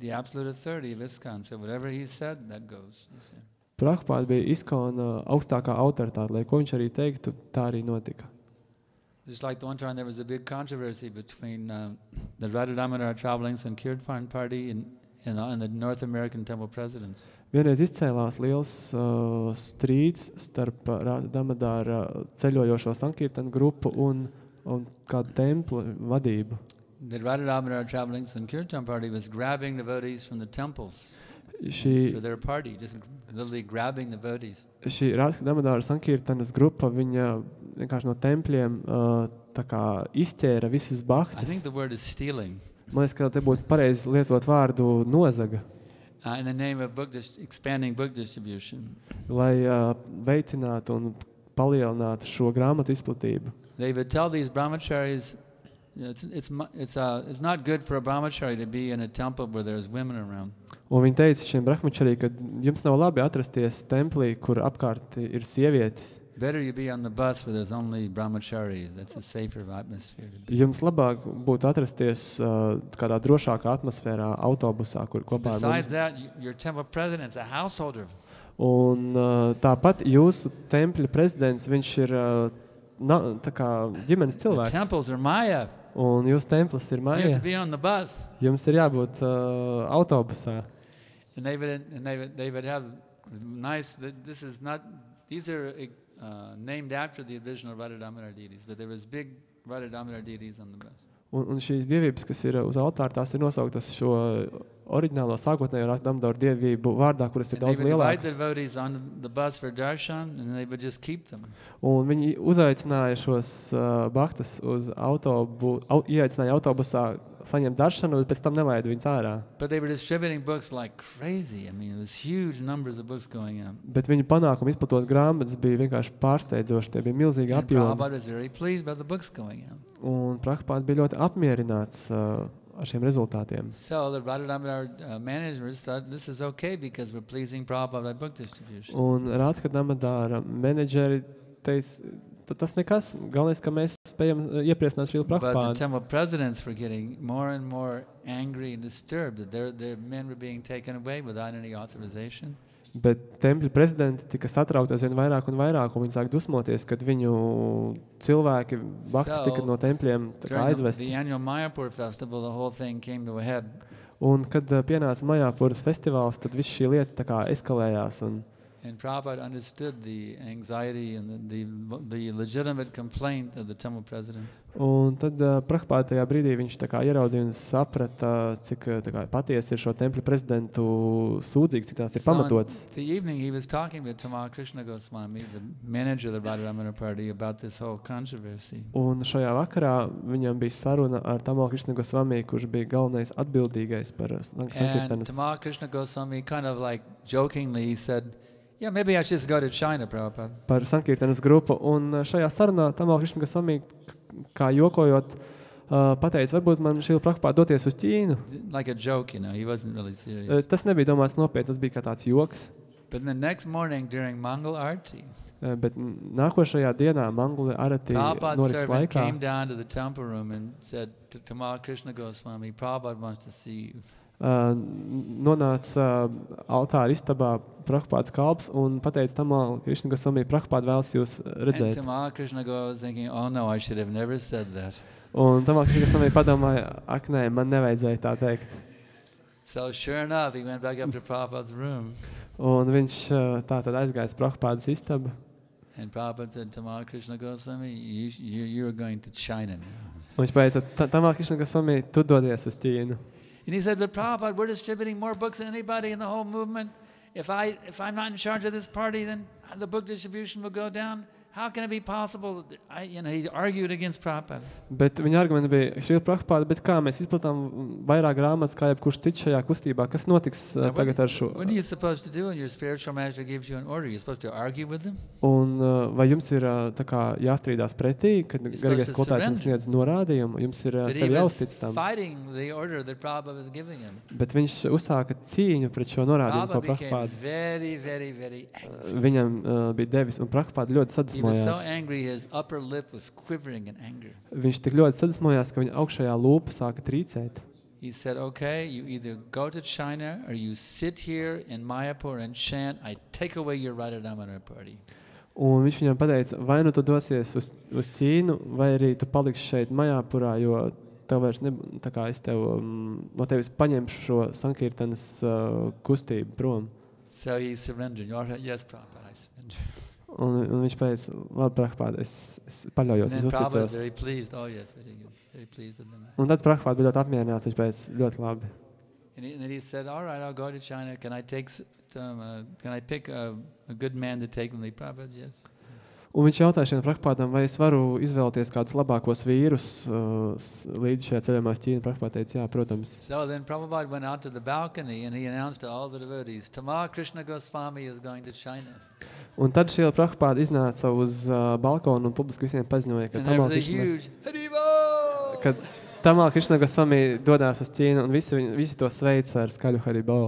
the absolute authority of ISKCON, so whatever he said, that goes. Prabhupada bija ISKCON augstākā autoritāte, lai ko viņš arī teiktu, tā arī notika. Just like the one time there was a big controversy between the Radha Damodar Traveling Sankirtan Party and the North American Temple presidents. Vienreiz izcēlās liels strīds starp Radha Damodara ceļojošo Sankirtanu grupu un kādu templi vadību. The Radha Damodar Traveling Sankirtan Party was grabbing devotees from the temples for their party, just literally grabbing the devotees. Šī Radha Damodara Sankirtanas grupa, viņa vienkārši no tempļiem tā kā izķēra visus bhaktas. I think the word is stealing. Man liekas, ka te būtu pareizi lietot vārdu nozaga. In the name of expanding book distribution. Lai veicinātu un palielinātu šo grāmatu izplatību. They would tell these brahmacharis, it's not good for a brahmachari to be in a temple where there's women around. Un viņi teica šiem brahmačarī, ka jums nav labi atrasties templī, kur apkārt ir sievietes. Better you be on the bus where there's only brahmacharis. That's a safer atmosphere to be. Jums labāk būtu atrasties kādā drošākā atmosfērā autobusā, kur kopā ar mums. Besides that, your temple president's a householder. Un tāpat jūsu tempļa prezidents, viņš ir tā kā ģimenes cilvēks. The temples are Maya. Un jūsu templis ir You Maija. have to be on the bus. Jums ir jābūt autobusā. And they would have nice. These are named after the original Radha Damodar deities, but there was big Radha Damodar deities on the bus. Un šīs dievības, kas ir uz altāra, tās ir nosauktas šo oriģinālo sākotnējo Radha Damodar dievību vārdā, kuras ir And they daudz would divide the lielākas. devotees on the bus for darshan, and they would just keep them. Un viņi uzaicināja šos bhaktas uz ieaicināja autobusā saņemt daršanu, bet pēc tam nelaida viņus ārā. But they were distributing books like crazy. I mean, it was huge numbers of books going out. Bet viņu panākumi izplatot grāmatas bija vienkārši pārsteidzoši, tie bija milzīgi And apjomi. Prabhupada was very pleased by the books going out. Un Prabhupada bija ļoti apmierināts ar šiem rezultātiem. So the Radha Damodar managers thought this is okay because we're pleasing Prabhupada by book distribution. Un Radha Damodara menedžeri teica, tas nekas, galvenais, ka mēs spējam iepriecināt Šrila But the Prabhupādu. temple presidents were getting more and more angry and disturbed that their men were being taken away without any authorization. Bet tempļa prezidenti tika satraukti aizvien vairāk un vairāk, un viņi sāk dusmoties, kad viņu cilvēki, bhaktas tika no tempļiem tā kā During aizvesti. the annual Mayapur festival, the whole thing came to a head. Un kad pienāca Majāpuras festivāls, tad viss šī lieta tā kā eskalējās. Un And Prabhupada understood the anxiety and the legitimate complaint of the temple president. Un tad Prabhupāda tajā brīdī viņš tā kā ieraudzīja un saprata, cik tā kā patiesi ir šo tempļa prezidentu sūdzīgs, cik tās ir pamatotas. The evening he was talking with Tamal Krishna Goswami, the manager of the Radharamana party, about this whole controversy. Un šajā vakarā viņam bija saruna ar Tamal Krishna Goswami, kurš bija galvenais atbildīgais par And Sankirtanas. Tamal Krishna Goswami kind of like jokingly he said, yeah, maybe I should just go to China, Prabhupada. Par Sankirtanas grupu. Un šajā sarunā Tamal Krishna Goswami, kā jokojot, pateica, varbūt man Šrila Prabhupāda doties uz Ķīnu. Like a joke, you know, he wasn't really serious. Tas nebija domāts nopietni, tas bija kā tāds joks. But the next morning during Mangal Arti, Bet nākošajā dienā Mangala Arati Prabhupada's norises servant laikā came down to the temple room and said to Tamal Krishna Goswami, Prabhupada wants to see you. nonāca altāra istabā Prabhupādas kalps un pateica Tamal Krishna Goswami, Prabhupāda vēlas jūs And redzēt. Tamal Krishna Goswami was thinking, oh no, I should have never said that. Un Tamal Krishna Goswami padomāja, ak nē, man nevajadzēja tā teikt. So sure enough, he went back up to Prabhupada's room. Un viņš tā tad aizgāja uz Prabhupādas istabu. And Prabhupada said, Tamal Krishna Goswami, you're going to China now. Un viņš pateica, Tamal Krishna Goswami, tu dodies uz Ķīnu. And he said, but Prabhupada, we're distributing more books than anybody in the whole movement. If I'm not in charge of this party, then the book distribution will go down. How can it be possible? He argued against Prabhupada. Bet viņa argumenti bija, Šrila Prabhupāda, bet kā mēs izplatām vairāk grāmatas, kā jebkurš cits šajā kustībā, kas notiks tagad ar šo? What are you supposed to do when your spiritual master gives you an order? You're supposed to argue with him? Un vai jums ir tā kā jāstrīdās pretī, kad garīgais supposed to skolotājs jums surrender. sniedz norādījumu, jums ir But he sevi was jāuztic tam. fighting the order that Prabhupada was giving him. Bet viņš uzsāka cīņu pret šo norādījumu, ko Prabhupada became Prabhupāda very, very, very angry. viņam bija devis, un Prabhupāda ļoti He was so sadusmojās. angry, his upper lip was quivering in anger. Viņš tik ļoti sadusmojās, ka viņa augšējā lūpa sāka trīcēt. He said, okay, you either go to China or you sit here in Mayapur and chant, I take away your Radharamana party. Un viņš viņam pateica, vai nu tu dosies uz Ķīnu, vai arī tu paliksi šeit Majāpurā, jo tev vairs tā kā es tev, no tevis paņemšu šo Sankirtanas kustību prom. So he surrendered. All right, yes, Prabhupada, I surrender. Un viņš pateica, labi, Prabhupāda, es paļaujos, And es then Prabhupada was uzticos. very pleased. Oh, yes, very good. Very pleased with them. Un tad Prabhupāda bija ļoti apmierināts, viņš pateica, ļoti labi. And then he said, all right, I'll go to China. Can I take can I pick a good man to take with me? Prabhupada, yes. Un viņš jautāja šiem Prabhupādam, vai es varu izvēlēties kādus labākos vīrus līdz šajā ceļojumā uz Ķīnu. Prabhupāda teica, jā, protams. So then Prabhupada went out to the balcony and he announced to all the devotees, Tamal Krishna Goswami is going to China. Un tad Šrila Prabhupāda iznāca uz balkonu un publiski visiem paziņoja, ka And there Tamal was a Krishna, huge Haribo! ka Tamal Krishna Goswami dodās uz Ķīnu un visi to sveic ar skaļu Haribo.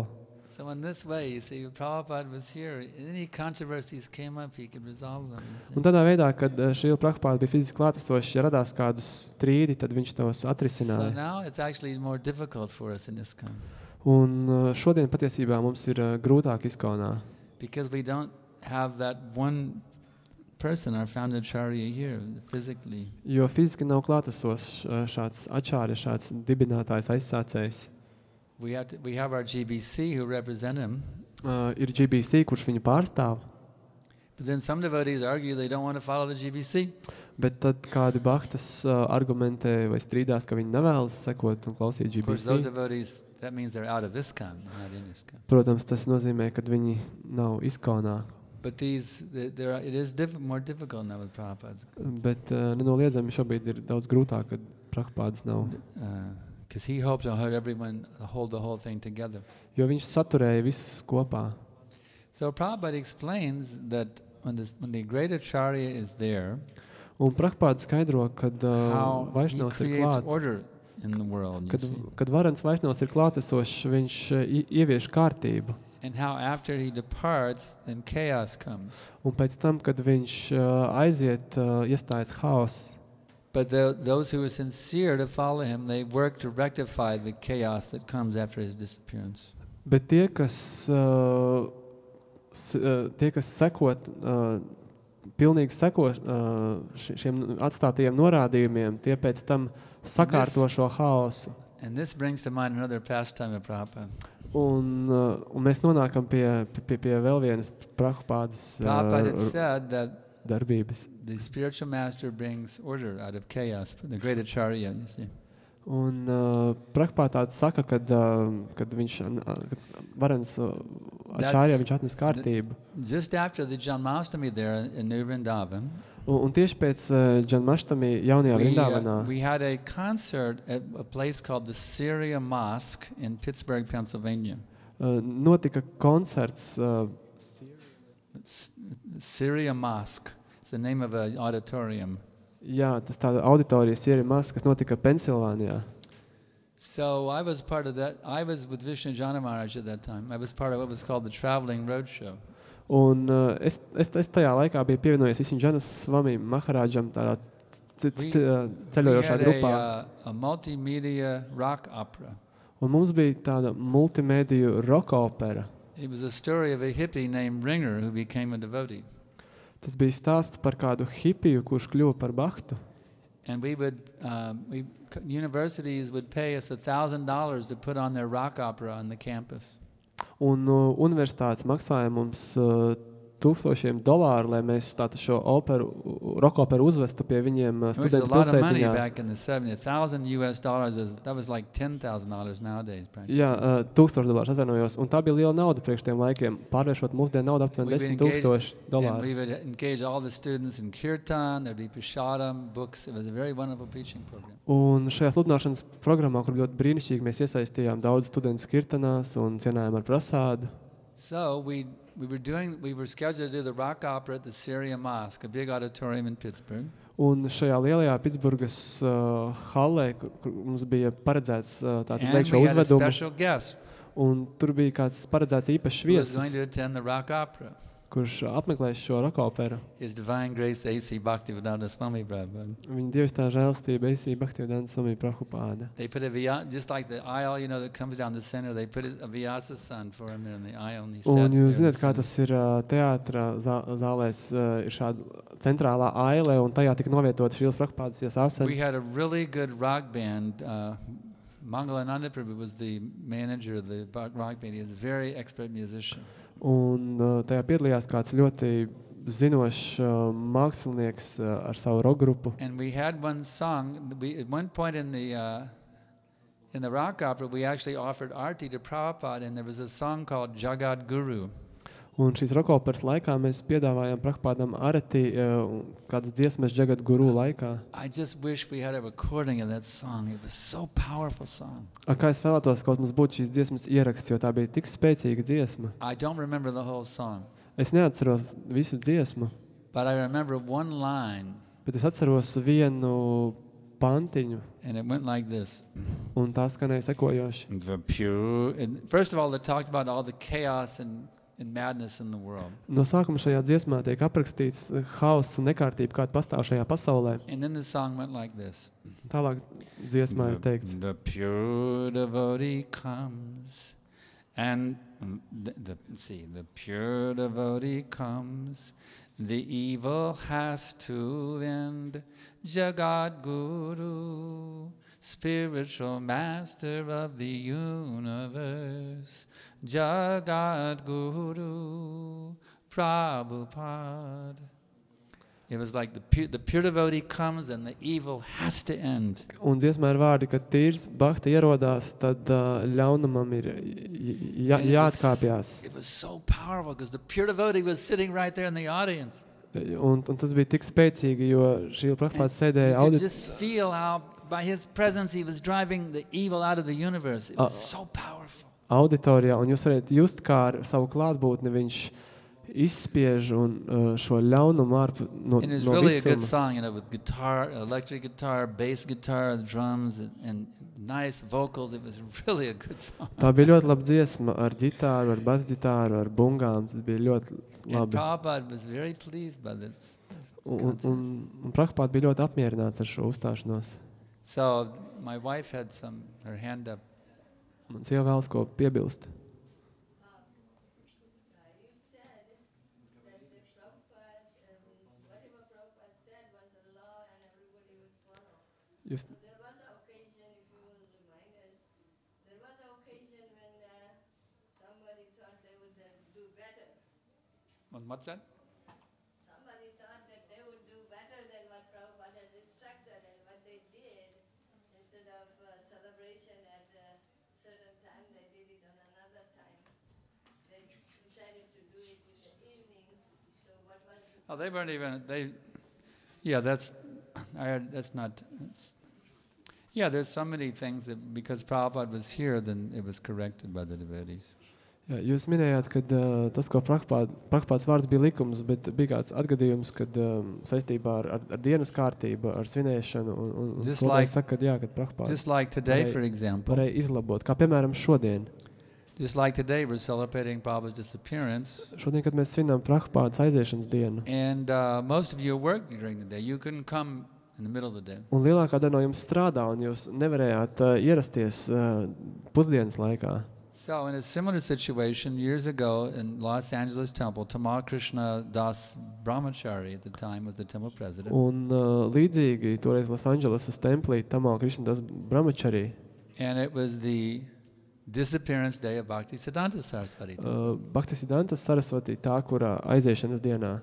So in this way, you see, Prabhupada was here. Any controversies came up, he could resolve them. you see. Un tādā veidā, kad Šrila Prabhupāda bija fiziski klātesošs, ja radās kādas strīdi, tad viņš tos So atrisināja. now it's actually more difficult for us in ISKCON Un šodien patiesībā mums ir grūtāk izkaunā, because we don't have that one person, our founder Acharya, here physically. jo fiziski nav klātesošs šāds ačārja, šāds dibinātājs, aizsācējs. We have our GBC who represent him, Ir GBC, kurš viņu pārstāv, but then some devotees argue they don't want to follow the GBC. bet tad kādi Bhaktas argumentē vai strīdās, ka viņi nevēlas sekot un klausīt Of course, those GBC. devotees, that means they're out of ISKCON, not in ISKCON. Protams, tas nozīmē, ka viņi nav izkaunā. But it is more difficult now with Prabhupada. Bet nenoliedzami šobrīd ir daudz grūtāk, kad Prabhupādas nav. Because he hoped to hold everyone, hold the whole thing together. Jo viņš saturēja visus kopā. So Prabhupada explains that when the great Acharya is there, Un Prabhupāda skaidro, kad how he Vaišnavs ir creates klāt, order in the world, you see. kad varens Vaišnavs ir klātesošs, viņš ievieš kārtību. And how after he departs, then chaos comes. Un pēc tam, kad viņš aiziet, iestājas haoss. But those who are sincere to follow him, they work to rectify the chaos that comes after his disappearance. Bet tie, kas sekot, pilnīgi seko šiem atstātajiem norādījumiem, tie pēc tam sakārto šo haosu. And this brings to mind another pastime of Prabhupada. Un mēs nonākam pie vēl vienas Prabhupādas Prabhupada had said that darbības. the spiritual master brings order out of chaos, the great acharya, you see. Un Prabhupāda saka, kad viņš varens acārjā viņš atnes kārtību. Just after the Janmashtami there in New Vrindavan, Un tieši pēc Janmashtami jaunajā Vrindavanā we had a concert at a place called the Syria Mosque in Pittsburgh, Pennsylvania. Notika koncerts Syria Mosque. It's the name of an auditorium. Jā, tas tāda auditorija Syria Mosque, kas notika Pensilvānijā. So I was part of that. I was with Vishnu Jana Maharaj at that time. I was part of what was called the Traveling Roadshow. Un es tajā laikā biju pievienojies Vishnu Jana Swami Maharajam tādā ceļojošā grupā. We had a multimedia rock opera. Un mums bija tāda multimediju rock opera. It was a story of a hippie named Ringer who became a devotee. Tas bija stāsts par kādu hipiju, kurš kļuva par bhaktu. And universities would pay us $1,000 to put on their rock opera on the campus. Un universitātes maksāja mums $1000, lai mēs tātad šo rock operu uzvestu pie viņiem studentu pilsētiņā. Back in the 70s, $1,000 that was like $10,000 nowadays. Jā, $1000 atvainojos, un tā bija liela nauda priekš tiem laikiem. Pārvēršot mūsdienu naudu aptuveni $10,000. And we would engage all the students in kirtan, there'd be prasadam, books. It was a very wonderful preaching program. Un šajā sludināšanas programmā, kur ļoti brīnišķīgi mēs iesaistījām daudz studentus kirtanās un cienājām ar prasādu. So we were scheduled to do the rock opera at the Syria Mosque, a big auditorium in Pittsburgh. Un šajā lielajā Pitsburgas hallē, kur mums bija paredzēts tātad veikt šo uzvedumu. Un tur bija kāds paredzēts īpašs viesis, kurš apmeklēs šo rock operu. His Divine Grace A.C. Bhaktivedanta Swami Prabhupada. Viņa dievišķā žēlastība A.C. Bhaktivedanta Swami Prabhupada. They put just like the aisle, that comes down the center, they put a Vyasa son for him in the aisle. And he sat un jūs zināt, kā tas ir teātra zālēs, ir šāda centrālā aile, un tajā tika novietotas Šrīlas Prabhupādas asani. We had a really good rock band. Mangalananda Prabhu was the manager of the rock band. He was a very expert musician. Un tajā piedalījās kāds ļoti zinošs mākslinieks ar savu rock grupu. And we had one song. At one point in the rock opera, we actually offered arti to Prabhupada, and there was a song called Jagat Guru. Un šīs rock operas laikā mēs piedāvājām Prabhupādam arati kādas dziesmas Jagat Guru laikā. I just wish we had a recording of that song. It was so powerful song. Kā es vēlētos, kaut mums būtu šīs dziesmas ieraksts, jo tā bija tik spēcīga dziesma. I don't remember the whole song. Es neatceros visu dziesmu. But I remember one line. Bet es atceros vienu pantiņu. And it went like this. Un tā skanēja sekojoši. First of all, it talked about all the chaos and madness in the world. No sākuma šajā dziesmā tiek aprakstīts hauss un nekārtība, kāda pastāv šajā pasaulē. And then the song went like this. Tālāk dziesmā ir teikts. The pure devotee comes and the pure devotee comes. The evil has to end. Jagat Guru, spiritual master of the universe. Jagat Guru, Prabhupada. It was like the pure devotee comes and the evil has to end. Un dziesmā ir vārdi, kad tīrs bhakta ierodās, tad ļaunumam ir jāatkāpjas. It was so powerful because the pure devotee was sitting right there in the audience. Un tas bija tik spēcīgi, jo Šrīla Prabhupāda sēdēja auditorijā. You could just feel how by his presence he was driving the evil out of the universe. It was so powerful. Auditorijā, un jūs varētu just, kā ar savu klātbūtni viņš izspiež un šo ļaunumu ārpu no visuma. And it's really a good song, with guitar, electric guitar, bass guitar, drums, and nice vocals. It was really a good song. Tā bija ļoti laba dziesma ar ģitāru, ar basģitāru, ar bungām. Tas bija ļoti labi. And Prabhupada was very pleased by this. Un Prabhupada bija ļoti apmierināts ar šo uzstāšanos. So my wife had her hand up. Man sieva vēlas ko piebilst. There was an occasion, if you will remind us, there was an occasion when What's that? Somebody thought that they would do better than what Prabhupada has instructed, and what they did, instead of celebration at a certain time, they did it on another time. They decided to do it in the evening. So what was the... Oh, they weren't even, yeah, that's not, yeah, there's so many things that because Prabhupada was here, then it was corrected by the devotees. Jā, jūs minējāt, ka tas, ko Prabhupāds vārds bija likums, bet bija kāds atgadījums, kad saistībā ar dienas kārtību, ar svinēšanu, un skolēji saka, ka jā, kad Prabhupāds Just like today, for example. Varēja izlabot, kā piemēram šodien. Just like today, we're celebrating Prabhupada's disappearance. Šodien, kad mēs svinām Prabhupādas aiziešanas dienu. And most of you work during the day. You couldn't come in the middle of the day. Un lielākā daļa no jums strādā, un jūs nevarējāt ierasties pusdienas laikā. So in a similar situation, years ago in Los Angeles Temple, Tamal Krishna Das Brahmachari at the time was the temple president. Un līdzīgi toreiz Los Angelesas templī Tamal Krishna Das Brahmachari. And it was the disappearance day of Bhaktisiddhanta Saraswati. Bhaktisiddhanta Saraswati, tā, kurā aiziešanas dienā.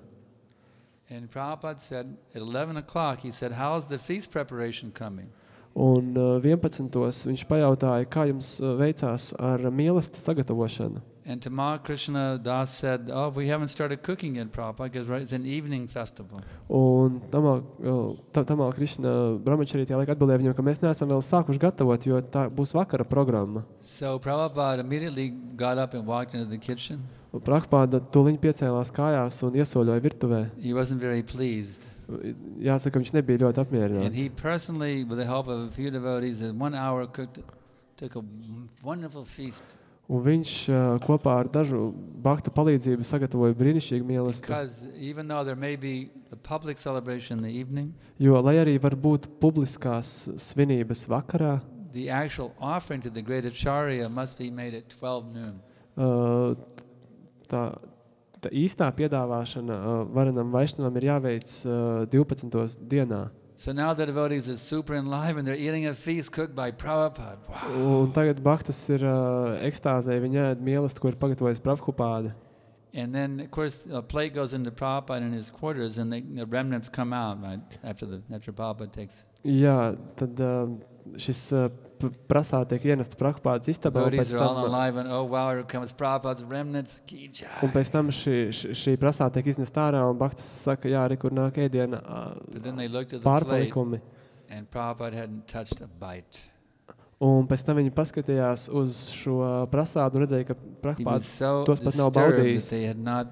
And Prabhupada said at 11 o'clock, he said, how's the feast preparation coming? Un 11. viņš pajautāja, kā jums veicās ar mīlestību sagatavošanu. And Tamal Krishna Das said, oh, we haven't started cooking yet, Prabhupada, because it's an evening festival. Un Tamal Krishna Brahmachari tajā laikā atbildēja viņam, ka mēs neesam vēl sākuši gatavot, jo tā būs vakara programma. So Prabhupada immediately got up and walked into the kitchen. Un Prabhupada tūliņ piecēlās kājās un iesoļoja virtuvē. He wasn't very pleased. Jāsaka, viņš nebija ļoti And apmierināts. he personally, with the help of a few devotees, in 1 hour took a wonderful feast. Un viņš kopā ar dažu bhaktu palīdzību sagatavoja brīnišķīgu mīlestību. Because even though there may be the public celebration in the evening, Jo, lai arī var būt publiskās svinības vakarā, the actual offering to the great Acharya must be made at 12 noon. Tā īstā piedāvāšana varenam Vaišnavam ir jāveic 12. dienā. So now the devotees are super enlivened. They're eating a feast cooked by Prabhupada. Wow. Un tagad bhaktas ir ekstāzē, viņi ēd mīlestību, ko ir pagatavojis Prabhupāda. And then, of course, a plate goes into Prabhupada in his quarters, and the remnants come out right after Prabhupada takes. Jā, tad šis prasā tiek ienesta Prabhupādas istabā, un Devotees are all alive, and oh wow, here comes Prabhupada's remnants. Ki jai. un pēc tam šī prasā tiek iznesta ārā, un bhaktas saka, jā, arī kur nāk ēdiena But then they looked at the plate, pārpalikumi. and Prabhupada hadn't touched a bite. Un pēc tam viņi paskatījās uz šo prasādu un redzēja, ka He was Prabhupāds so tos pat nav disturbed that baudījis. they had not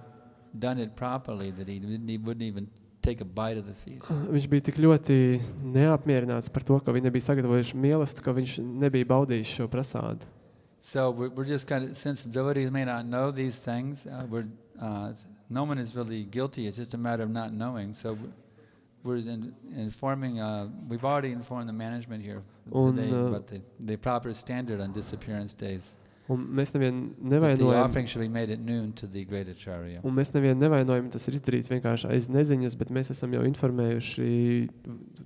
done it properly that he wouldn't even take a bite of the feast. Viņš bija tik ļoti neapmierināts par to, ka viņi nebija sagatavojuši mīlestību, ka viņš nebija baudījis šo prasādu. So we're just kind of, since devotees may not know these things, no one is really guilty. It's just a matter of not knowing. So we're informing, we've already informed the management here today about the proper standard on disappearance days. Un mēs nevienu The nevainojam, offering should be made at noon to the great Acharya. un mēs nevienu nevainojam, tas ir izdarīts vienkārši aiz neziņas, bet mēs esam jau informējuši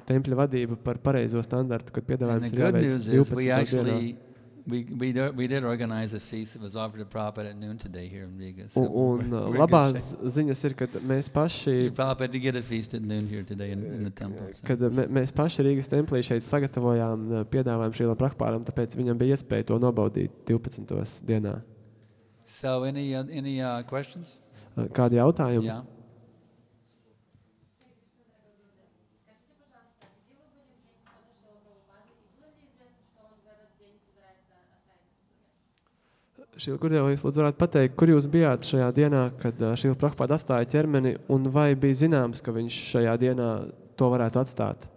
tempļa vadību par pareizo standartu, kad And the piedāvājums ir good jāveic news is 12. we dienā. actually, we did organize a feast that was offered to Prabhupada at noon today here in Riga. So Un we're in good labās shape. ziņas ir, ka mēs paši Prabhupada did get a feast at noon here today in the temple. So. Kad mēs paši Rīgas templī šeit sagatavojām piedāvājumu Šrīlam Prabhupādam, tāpēc viņam bija iespēja to nobaudīt 12. dienā. So any questions? Kādi jautājumi? Yeah. Скажите, пожалуйста, где вы были в день исхода Шрилы Прабхупады, и было ли известно, что он в этот день собирается оставить этот мир? Šrila Gurudeva, jūs lūdzu varētu pateikt, kur jūs bijāt šajā dienā, kad Šrila Prabhupāda atstāja ķermeni, un vai bija zināms, ka viņš šajā dienā to varētu atstāt?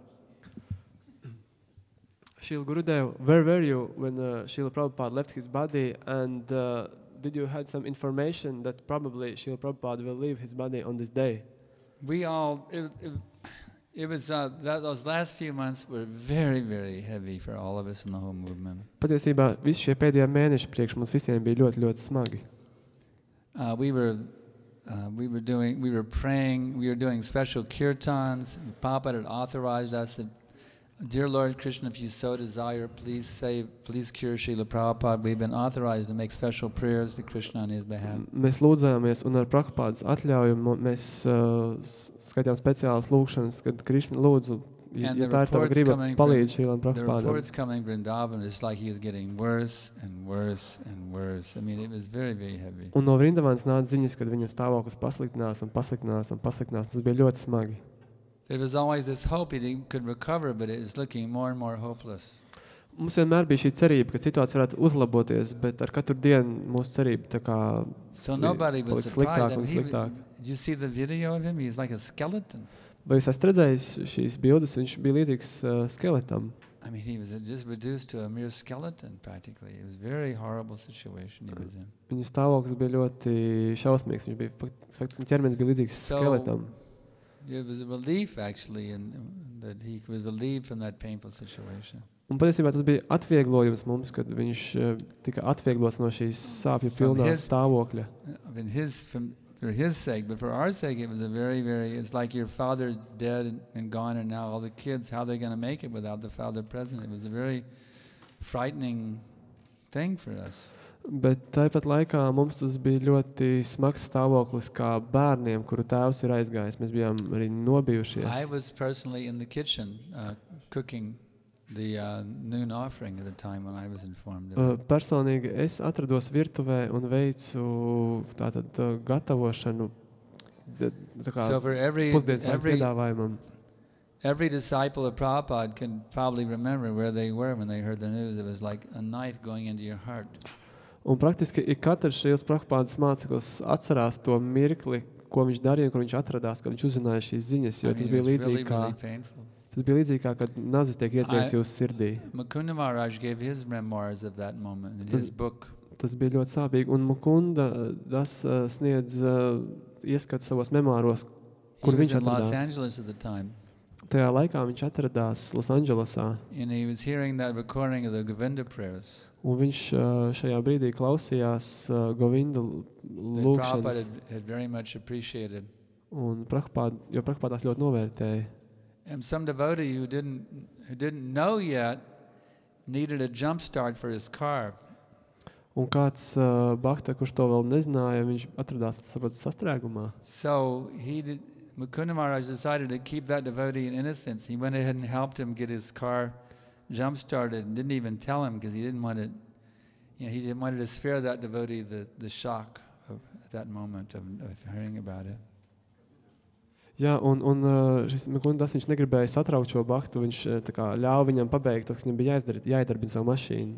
Šrila Gurudeva, where were you when Šrila Prabhupāda left his body, and did you had some information that probably Šrila Prabhupāda will leave his body on this day? We all, it was, those last few months were very, very heavy for all of us in the whole movement. Patiesībā visi šie pēdējie mēneši priekš mums visiem bija ļoti, ļoti smagi. We were praying, we were doing special kirtans. Prabhupada had authorized us Dear Lord Krishna, if you so desire, please cure Srila Prabhupada. We've been authorized to make special prayers to Krishna on his behalf. Mēs lūdzāmies, un ar Prabhupādas atļauju mēs skaitām speciālas lūgšanas, kad Krišna lūdzu, ja And the tā ir tava reports griba, coming palīdz Šrīlam the Prabhupādam. reports coming from Vrindavan is like he is getting worse and worse and worse. I mean, it was very, very heavy. Un no Vrindavānas nāca ziņas, kad viņam stāvoklis pasliktinās un pasliktinās un pasliktinās. Tas bija ļoti smagi. There was always this hope he could recover, but it was looking more and more hopeless. Mums vienmēr bija šī cerība, ka situācija varētu uzlaboties, bet ar katru dienu mūsu cerība tā kā So nobody was palika surprised. sliktāk I un mean, sliktāk. did you see the video of him? He's like a skeleton. Vai jūs esat redzējis šīs bildes? Viņš bija līdzīgs skeletam. I mean, he was just reduced to a mere skeleton practically. It was a very horrible situation he was in. Viņa stāvoklis bija ļoti šausmīgs. Viņš bija, faktiski ķermenis bija līdzīgs skeletam. It was a relief actually, that he was relieved from that painful situation. Un patiesībā tas bija atvieglojums mums, kad viņš tika atvieglots no šīs sāpju pilnā stāvokļa. For his sake, but for our sake, it was a very, very, it's like your father's dead and gone, and now all the kids, how are they going to make it without the father present? It was a very frightening thing for us. Bet tāpat laikā mums tas bija ļoti smags stāvoklis kā bērniem, kuru tēvs ir aizgājis. Mēs bijām arī nobijušies. I was personally in the kitchen cooking the noon offering at the time when I was informed of it. Personīgi es atrados virtuvē un veicu tātad gatavošanu tā kā So for pusdienas piedāvājumam. every disciple of Prabhupada can probably remember where they were when they heard the news. It was like a knife going into your heart. Un praktiski ik katrs šīs Prabhupādas māceklis atcerās to mirkli, ko viņš darīja, kur viņš atradās, kad viņš uzzināja šīs ziņas, jo tas bija līdzīgi kā, tas bija līdzīgi kā, kad nazis tiek ietriekts jūsu sirdī. Mukunda Maharaj gave his memoirs of that moment in his book. Tas bija ļoti sāpīgi, un Mukunda sniedz ieskatu savos memāros, kur He was viņš in Los atradās. Angeles at the time, Tajā laikā viņš atradās Losandželosā, and he was hearing that recording of the Govinda prayers. un viņš šajā brīdī klausījās Govinda That lūgšanas, Prabhupada had very much appreciated. un jo Prabhupāda ļoti novērtēja. And some devotee who didn't know yet needed a jump start for his car. Un kāds bhakta, kurš to vēl nezināja, viņš atradās sastrēgumā. So Mukunda Maharaj decided to keep that devotee in innocence. He went ahead and helped him get his car jump started and didn't even tell him because he didn't want it. He didn't want to spare that devotee the shock of at that moment of hearing about it. Jā, un šis Mukundas, viņš negribēja satraukt šo bhaktu, viņš tā kā ļāva viņam pabeigt, kas viņam bija jāiedarbina savu mašīnu.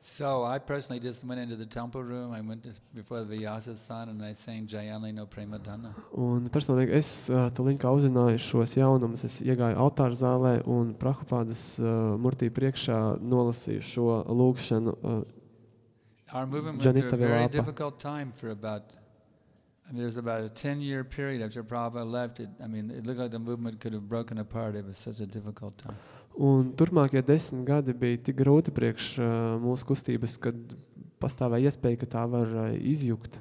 So I personally just went into the temple room. I went before the Vyasa-san and I sang Jayali no Premadana. Un personīgi es tūlīt kā uzzināju šos jaunumus, es iegāju altāra zālē un Prabhupādas murtī priekšā nolasīju šo lūgšanu Our movement went Janita through a very Vilapa. difficult time for there's about a 10-year period after Prabhupada left. It looked like the movement could have broken apart. It was such a difficult time. Un turpmākie 10 gadi bija tik grūti priekš mūsu kustības, kad pastāvēja iespēja, ka tā var izjukt.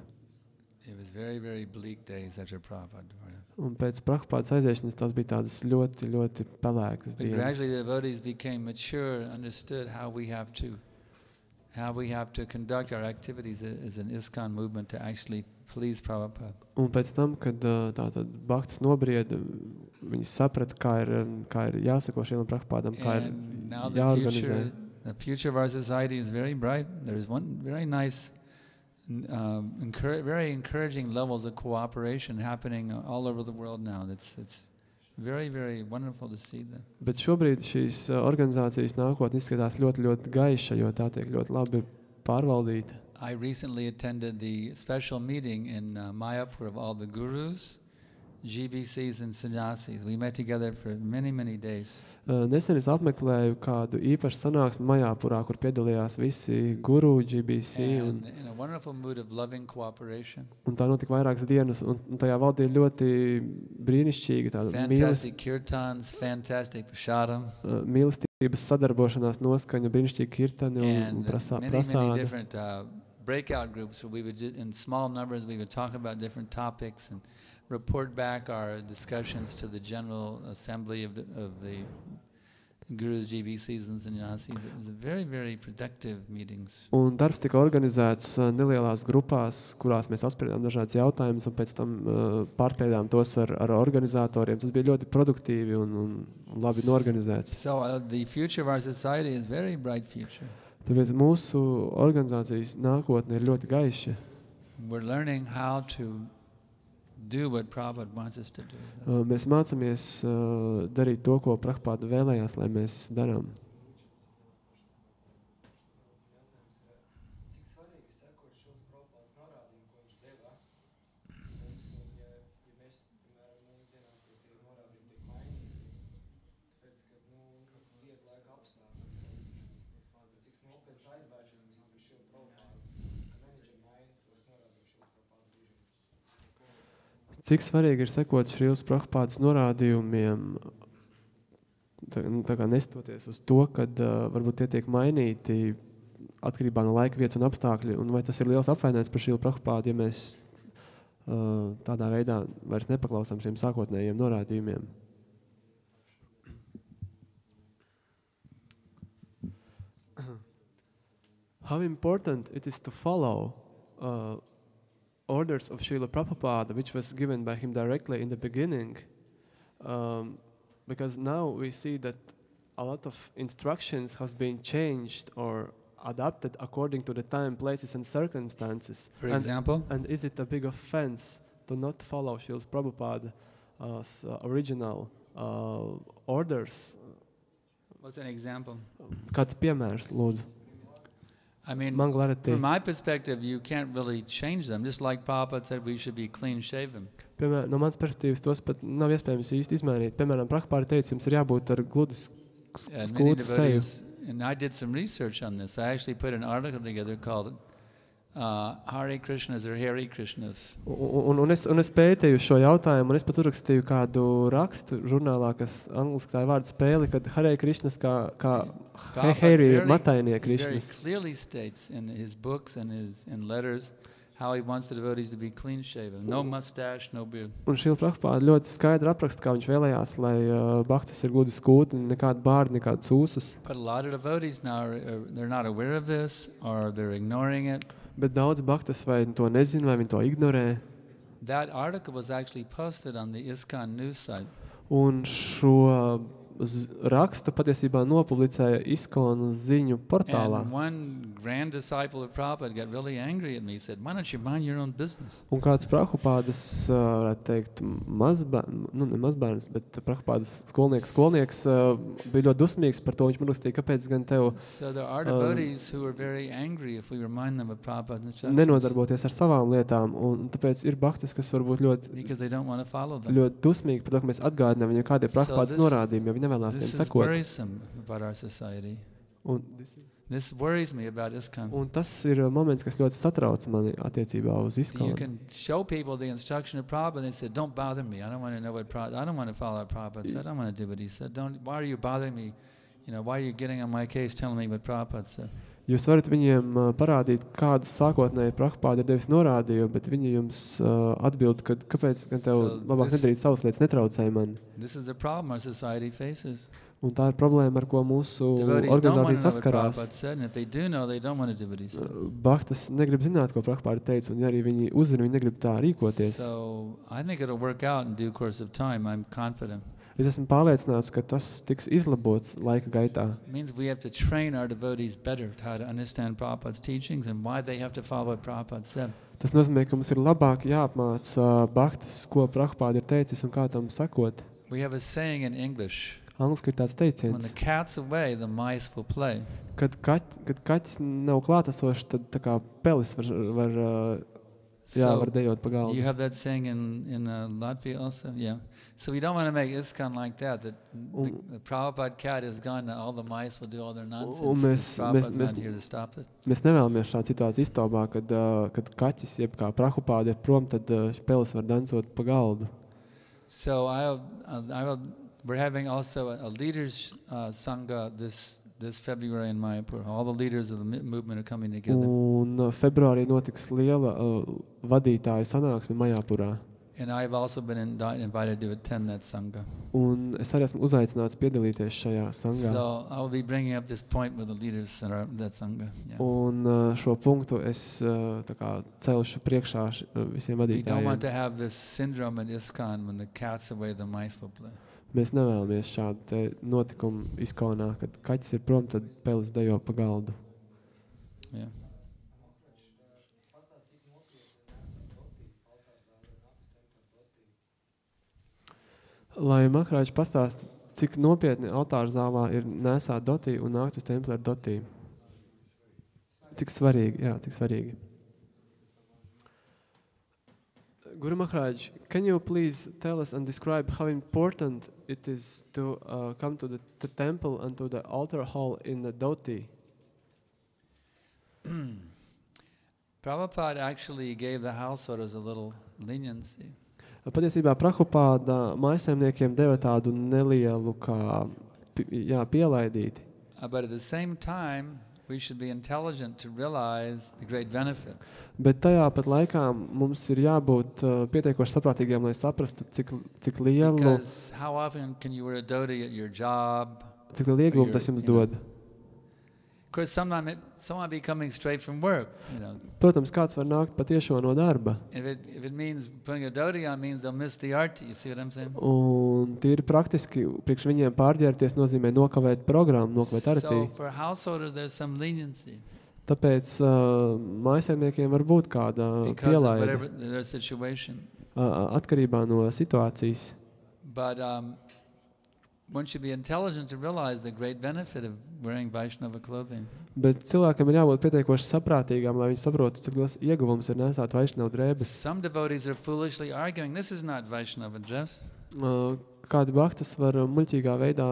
It was very, very bleak days after Prabhupada departed. Un pēc Prabhupādas aiziešanas tās bija tādas ļoti, ļoti pelēkas But dienas. gradually the devotees became mature and understood how we have to conduct our activities as an ISKCON movement to actually please Prabhupada. Un pēc tam, kad tātad bhaktas nobrieda, viņi saprata, kā ir jāsako Šrīlam Prabhupādam, kā ir And now jāorganizē. the future of our society is very bright. There's one very nice, very encouraging levels of cooperation happening all over the world now. It's very, very wonderful to see that. Bet šobrīd šīs organizācijas nākotne izskatās ļoti, ļoti gaiša, jo tā tiek ļoti labi pārvaldīta. I recently attended the special meeting in Mayapur of all the gurus, GBCs and sannyasis. We met together for many, many days. Nesen es apmeklēju kādu īpašu sanāksmi Majāpurā, kur piedalījās visi guru, GBC, And in a wonderful mood of loving cooperation. un tā notika vairākas dienas, un tajā valdīja ļoti brīnišķīga tāda Fantastic kirtans, fantastic prasadam, mīlestības sadarbošanās noskaņa, brīnišķīgi kirtani un and many, many prasādi. different breakout groups where we would, in small numbers, we would talk about different topics and report back our discussions to the General Assembly of the Gurus, GBCs and sannyasis. It was very, very productive meetings. Un darbs tika organizēts nelielās grupās, kurās mēs apspriedām dažādas jautājumus, un pēc tam pārpēdām tos ar organizatoriem. Tas bija ļoti produktīvi un labi norganizēts. So the future of our society is very bright future. Tāpēc mūsu organizācijas nākotne ir ļoti gaiša. We're learning how to do what Prabhupada wants us to do. Mēs mācāmies darīt to, ko Prabhupada vēlējās, lai mēs darām. Cik svarīgi sekot šos Prabhupādas norādījumus, ko viņš deva mums, un ja mēs, piemēram, mūsdienās tie norādījumi tiek mainīti, tāpēc, ka, lieta laika apstākļus, tad cik nopietns aizvēršanas ir šo Prabhupādu, ka menedžeri maina tos norādījumus šo Prabhupādu brīžiem. Cik svarīgi ir sekot Šrīlas Prabhupādas norādījumiem, tā kā nestoties uz to, kad varbūt tie tiek mainīti atkarībā no laika, vietas un apstākļi, un vai tas ir liels apvainojums par Šrīlu Prabhupādu, ja mēs tādā veidā vairs nepaklausām šiem sākotnējiem norādījumiem. How important it is to follow orders of Srila Prabhupada, which was given by him directly in the beginning, because now we see that a lot of instructions has been changed or adapted according to the time, places and circumstances. For example? And is it a big offense to not follow Srila Prabhupada's original orders? What's an example? Kāds piemērs, lūdzu? I mean, Man clarity. from my perspective, you can't really change them. Just like Prabhupada said, we should be clean shaven. Piemēram, no manas perspektīvas tos pat nav iespējams īsti izmainīt. Piemēram, Prabhupada teica, jums ir jābūt ar gludi And many skūtu seju. devotees, and I did some research on this. I actually put an article together called Hare Krishnas or Hare Krishnas. Un es pētīju šo jautājumu, un es pat uzrakstīju kādu rakstu žurnālā, kas angliski tā ir vārda spēle, kad Hare Krishnas kā Hare matainie He very Krishnas. clearly states in his books and in letters how he wants the devotees to be clean shaven. No mustache, no beard. Un Šrila Prabhupada ļoti skaidri apraksta, kā viņš vēlējās, lai bhaktis ir gludi skūti, nekāda bārda, nekādas ūsas. But a lot of devotees now, they're not aware of this or they're ignoring it. Bet daudz bhaktas vai to nezina, vai viņi to ignorē. That article was actually posted on the ISKCON news site. Un šo rakstu patiesībā nopublicēja ISKCON ziņu portālā. And one grand disciple of Prabhupada got really angry at me. He said, why don't you mind your own business? Un kāds Prabhupādas, varētu teikt, ne mazbērns, bet Prabhupādas skolnieks bija ļoti dusmīgs par to. Viņš man rakstīja, kāpēc gan tev So there are devotees who are very angry if we remind them of Prabhupada's instructions nenodarboties ar savām lietām. Un tāpēc ir bhaktis, kas varbūt because they don't want to follow them. ļoti dusmīgi par to, ka mēs atgādinām viņiem, kādi ir Prabhupādas this- norādījumi, ja viņi nevēlās This tiem is sekot. worrisome about our society. Un, This worries me about ISKCON. un tas ir moments, kas ļoti satrauc mani attiecībā uz You ISKCON. can show people the instruction of Prabhupada and they say, don't bother me. I don't want to know what Prabhupada, I don't want to follow what Prabhupada said. I don't want to do what he said. Why are you bothering me? Why are you getting on my case telling me what Prabhupada said? Jūs varat viņiem parādīt, kādus sākotnēji Prabhupada ir devis norādījumu, bet viņi jums atbild, ka kāpēc gan tev So labāk this- nedarīt savas lietas, netraucēji man. This is a problem our society faces. Un tā ir problēma, ar ko mūsu Devotees don't want organizācija to know what saskarās. Prabhupada said, and if they do know, they don't want to do what he said. Bhaktas negrib zināt, ko Prabhupada teica, un ja arī viņi uzzina, viņi negrib tā rīkoties. So I think it'll work out in due course of time. I'm confident. Es esmu pārliecināts, ka tas tiks izlabots laika gaitā. It means we have to train our devotees better to how to understand Prabhupada's teachings and why they have to follow what Prabhupada said. Tas nozīmē, ka mums ir labāk jāapmāca bhaktas, ko Prabhupada ir teicis un kā tam sakot. We have a saying in English, Angliski ir tāds when the teiciens, cat's away, the mice will play. kad kaķis nav klātesošs, tad tā kā pelis var So dejot pa you galdu. have that saying in Latvia also? Yeah. So we don't want to make ISKCON like that the Prabhupada cat is gone, now all the mice will do all their nonsense. 'Cause Prabhupada's not here to stop it. Mēs nevēlamies šādu situāciju iztaubā, kad kaķis, jeb kā Prabhupada ir prom, tad pelis var dancot pa galdu. So we're having also a leaders sangha this February in Mayapur. All the leaders of the movement are coming together. Un februārī notiks liela vadītāju sanāksme Majāpurā. And I've also been invited to attend that Sangha. Un es arī esmu uzaicināts piedalīties šajā sangā. So I'll be bringing up this point with the leaders in that Sangha. Yeah. Un šo punktu es tā kā celšu priekšā visiem We don't want vadītājiem. to have this syndrome in ISKCON when the cat's away, the mice will play. Mēs nevēlamies šādu te notikumu Iskonā, kad kaķis ir prom, tad peles dejo pa galdu. Yeah. Pastāst, cik nopietni nesat doti altārzālē un apstēm par doti. Lai Makrāģis pastāst, cik nopietni altāra zālā ir nesāt dotī un nākt uz templi ar dotī. Cik svarīgi, jā, cik svarīgi. Guru Maharaj, can you please tell us and describe how important it is to come to the temple and to the altar hall in the dhoti? Prabhupada actually gave the householders a little leniency. Patiesībā Prabhupāda mājsaimniekiem deva tādu nelielu kā pielaidīti. But at the same time, we should be intelligent to realize the great benefit. Bet tajā pat laikā mums ir jābūt pietiekoši saprātīgiem, lai saprastu, cik lielu Because how often can you wear a dhoti at your job? ieguvumu tas jums dod. Of course, someone be coming straight from work, you know. Protams, kāds var nākt patiešo no darba. If it means putting a dhoti on, means they'll miss the arti. You see what I'm saying? Un tīri praktiski, priekš viņiem pārģērties nozīmē nokavēt programmu, nokavēt artī. So for householders, there's some leniency Tāpēc mājsaimniekiem var būt kāda because of pielaide whatever their situation. atkarībā no situācijas. But one should be intelligent to realize the great benefit of wearing Vaishnava clothing. Bet cilvēkam ir jābūt pietiekoši saprātīgam, lai viņi saprotu, cik liels ieguvums ir nesāt Vaišnava drēbes. Some devotees are foolishly arguing, this is not Vaishnava dress. Kādi bhaktas var muļķīgā veidā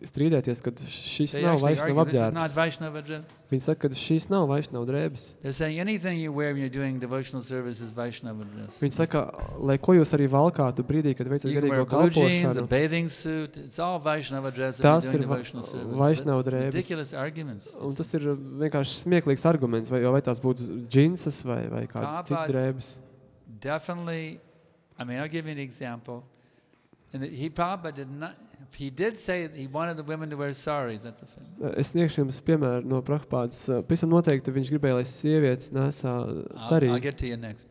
strīdēties, kad šis They nav actually Vaišnava argue, this is not apģērbs. Vaishnava dress. Viņi saka, ka šis nav Vaišnava drēbes. They're saying anything you wear when you're doing devotional service is Vaishnava dress. Viņi saka, lai ko jūs arī valkātu brīdī, kad veicat You can wear garīgo blue jeans, a kalpošanu. bathing suit, it's all Vaishnava dress if Tas you're doing ir devotional service. Vaishnava That's drēbes. ridiculous arguments. Un tas ir vienkārši smieklīgs arguments, vai tās būtu džinsas vai kāda cita Prabhupada- drēbes. Definitely, I mean, I'll give you an example. And Prabhupada did not, he did say that he wanted the women to wear saris, that's a fact. Es sniegšu jums piemēru no Prabhupādas. Pavisam noteikti viņš gribēja, lai sievietes nesā I'll sarī. get to you next.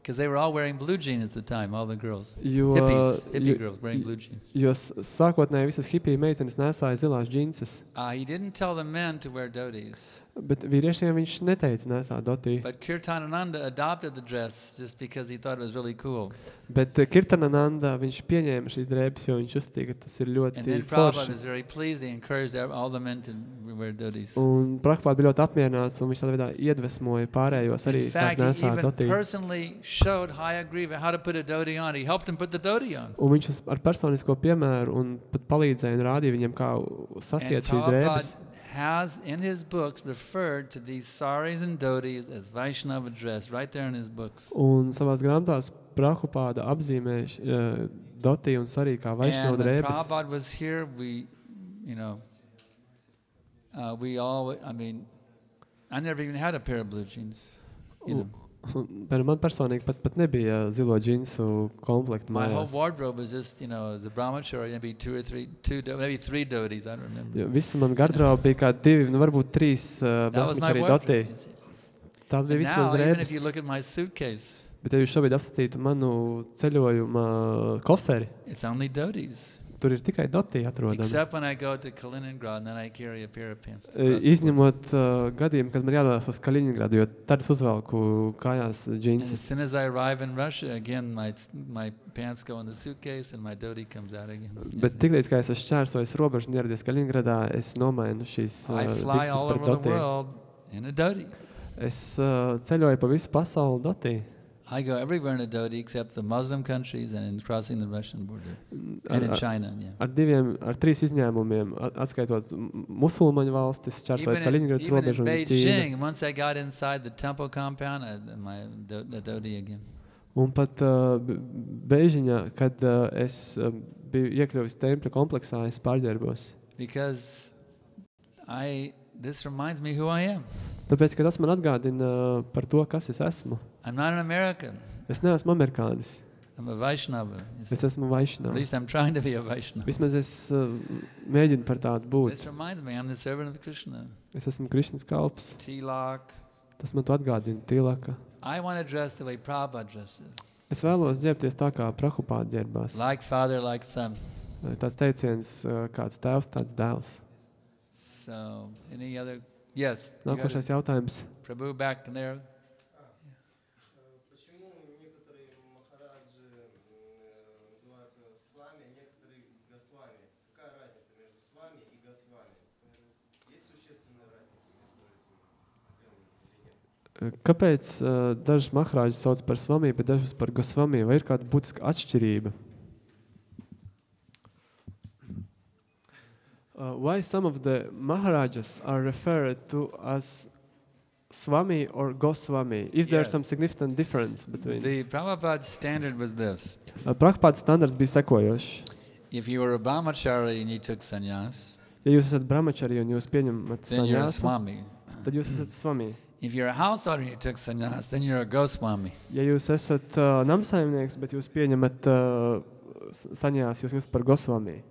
Because they were all wearing blue jeans at the time, all the girls. Jo, Hippie girls wearing blue jeans. jo sākotnēji visas hipiju meitenes nesāja zilās džinsas. He didn't tell the men to wear dhotis. Bet vīriešiem viņš neteica nesāt dotī. But Kirtanananda adopted the dress just because he thought it was really cool. Bet Kirtanananda viņš pieņēma šīs drēbes, jo viņš uzstīja, ka tas ir And ļoti then Prabhupada forši. was very pleased. He encouraged all the men to wear dhotis. Un Prabhupāda bija ļoti apmierināts, un viņš tādā veidā iedvesmoja pārējos arī In sākt fact, he nesāt even dotī. personally showed Hayagriva how to put a dhoti on. He helped him put the dhoti on. Un viņš ar personisko piemēru un pat palīdzēja un rādīja viņam, kā And sasiet šīs drēbes. Prabhupada has in his books referred to these saris and dhotis as Vaishnava dress, right there in his books. Un savās grāmatās Prabhupāda apzīmē dotī un sarī kā Vaišnava And when drēbes. Prabhupada was here, we all, I mean, I never even had a pair of blue jeans. You know. Un man personīgi pat nebija zilo džinsu komplektu My whole mājās. wardrobe was just, as a brahmachari, maybe maybe three dhotis, I don't remember. Jo visa man garderoba bija kā divi, varbūt trīs That was my brahmačari wardrobe. dotī. You see. Tās bija And visas now, manas even if drēbes. you look at my suitcase, Bet ja jūs šobrīd apskatītu manu ceļojuma koferi, it's only dhotis. tur ir tikai dotī atrodami. Except when I go to Kaliningrad, and then I carry a pair of pants. to cross the border. Izņemot gadījumu, kad man jādodas uz Kaliningradu, jo tad es uzvelku kājās And as džinsas. soon as I arrive in Russia, again, my pants go in the suitcase and my dhoti comes out again. You Bet see. tiklīdz, kā es esmu šķērsojis robežu un ieradies Kaliningradā, es nomainu šīs I fly bikses all par over the dotī. world in a dhoti. Es ceļoju pa visu pasauli dotī. I go everywhere in a dhoti except the Muslim countries and in crossing the Russian border. And in China, yeah. Ar trīs izņēmumiem, atskaitot musulmaņu valstis, šķērsojot Kaliningradas Even in robežu un uz Ķīnu. Beijing, once I got inside the temple compound, the dhoti again. Un pat Beižiņā, kad es biju iekļuvis tempļa kompleksā, es pārģērbos. Because this reminds me who I am. Tāpēc, ka tas man atgādina par to, kas es esmu. I'm not an American. Es neesmu amerikānis. I'm a Vaishnava. You see. Es esmu At Vaišnava. least I'm trying to be a Vaishnava. Vismaz es mēģinu par tādu būt. This reminds me, I'm the servant of Krishna. Es esmu Krišnas kalps. Tilak. Tas man to atgādina Tilaka. I want to dress the way Prabhupada dresses. Es vēlos ģērbties tā, kā Prabhupāda ģērbās. Like father, like son. Tāds teiciens, kāds tēvs, tāds dēls. So, any other? Yes. you got it. Nākošais jautājums. Prabhu, back there. Почему некоторые махараджи называются свами, а некоторые госвами? Какая разница между свами и госвами? Есть существенная разница между этими терминами или нет? Kāpēc dažus maharāģus sauc par svamī, bet dažus par gosvamī? Vai ir kāda būtiska atšķirība? Why some of the maharajas are referred to as swami or goswami? Is there Yes. some significant difference between? The Prabhupada standard was this. Prabhupāda standarts bija sekojošs. If you were a brahmachari and you took sannyas, Ja jūs esat brahmachari un jūs pieņemat then you're a sannyāsu, swami. tad jūs esat swami. If you're a householder and you took sannyas, then you're a goswami. Ja jūs esat namsaimnieks, bet jūs pieņemat sannyāsu, jūs esat par goswami.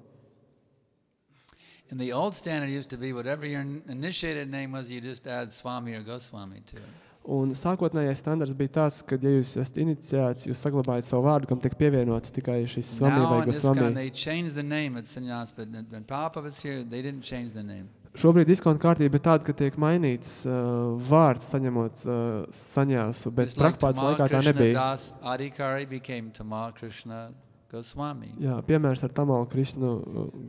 And the old standard used to be whatever your initiated name was, you just add swami or goswami to it. Un sākotnējais standarts bija tāds, ka, ja jūs esat iniciēts, jūs saglabājat savu vārdu, kam tiek pievienots tikai šis swami Now vai in ISKCON goswami. they changed the name at sannyas, but when Prabhupada was here, they didn't change the name. Šobrīd diskonta kārtība ir tāda, ka tiek mainīts vārds saņemot sannyāsu, bet Just like Prabhupādas Tamal laikā tā Krishna nebija. Das Adhikari became Tamal Krishna Goswami. Jā, piemērs ar Tamalu Krišnu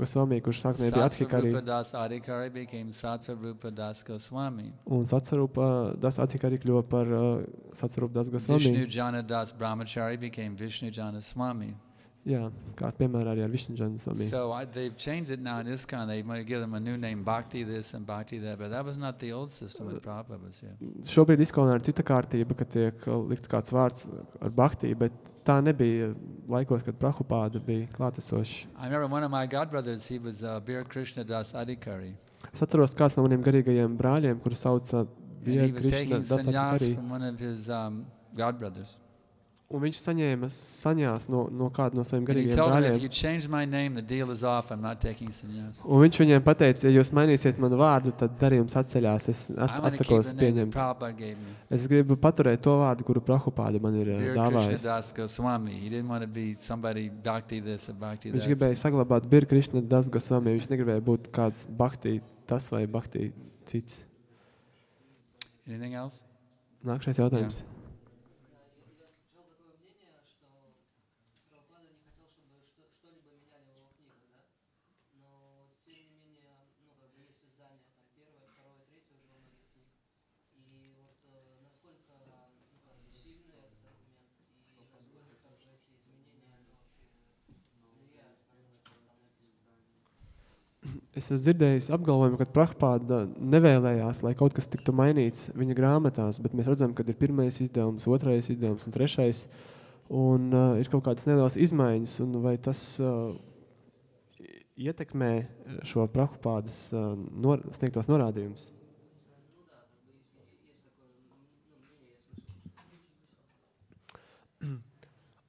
Goswami, kurš sākotnēji bija Adhikari, Satsvarupa Das Adhikari became Satsvarupa Das Goswami. un Satsarupa Das Adhikari kļuva par Satsarupa Das Vishnu Goswami. Jana Das Brahmachari became Vishnu Jana Swami. Jā, kā piemēra arī ar Višņuģanu Swami. So they've changed it now in ISKCON. They might give them a new name, Bhakti this and Bhakti that, but that was not the old system when Prabhupada was here. Šobrīd diskonā ir cita kārtība, ka tiek likts kāds vārds ar Bhakti, bet tā nebija laikos, kad Prabhupāda bija klātesošs. I remember one of my godbrothers, he was Bir Krishna Das Adhikari. Es atceros kāds no maniem garīgajiem brāļiem, kuru sauca And Vija he was Krišna taking Das sannyas Adhikari. from one of his godbrothers. Un viņš saņēma sannyās no kāda no saviem And he garīgajiem told him, if brāļiem. you change my name, the deal is off. I'm not taking sannyas. Un viņš viņiem pateica, ja jūs mainīsiet manu vārdu, tad darījums atceļās. Es I want to keep atsakos the name that pieņemt. Prabhupada gave me. Es gribu paturēt to vārdu, kuru Prabhupāda man ir Bir Krishna dāvājis. Das Goswami. He didn't want to be somebody Bhakti this or Bhakti Viņš that. gribēja saglabāt Bir Krišna Das Goswami. Viņš negribēja būt kāds Bhakti tas vai Bhakti cits. Anything else? Nākamais jautājums. Es esmu dzirdējis apgalvojumu, ka Prabhupāda nevēlējās, lai kaut kas tiktu mainīts viņa grāmatās, bet mēs redzam, ka ir pirmais izdevums, otrais izdevums un trešais, un ir kaut kādas nelielas izmaiņas, un vai tas ietekmē šo Prabhupādas sniegtos norādījumus?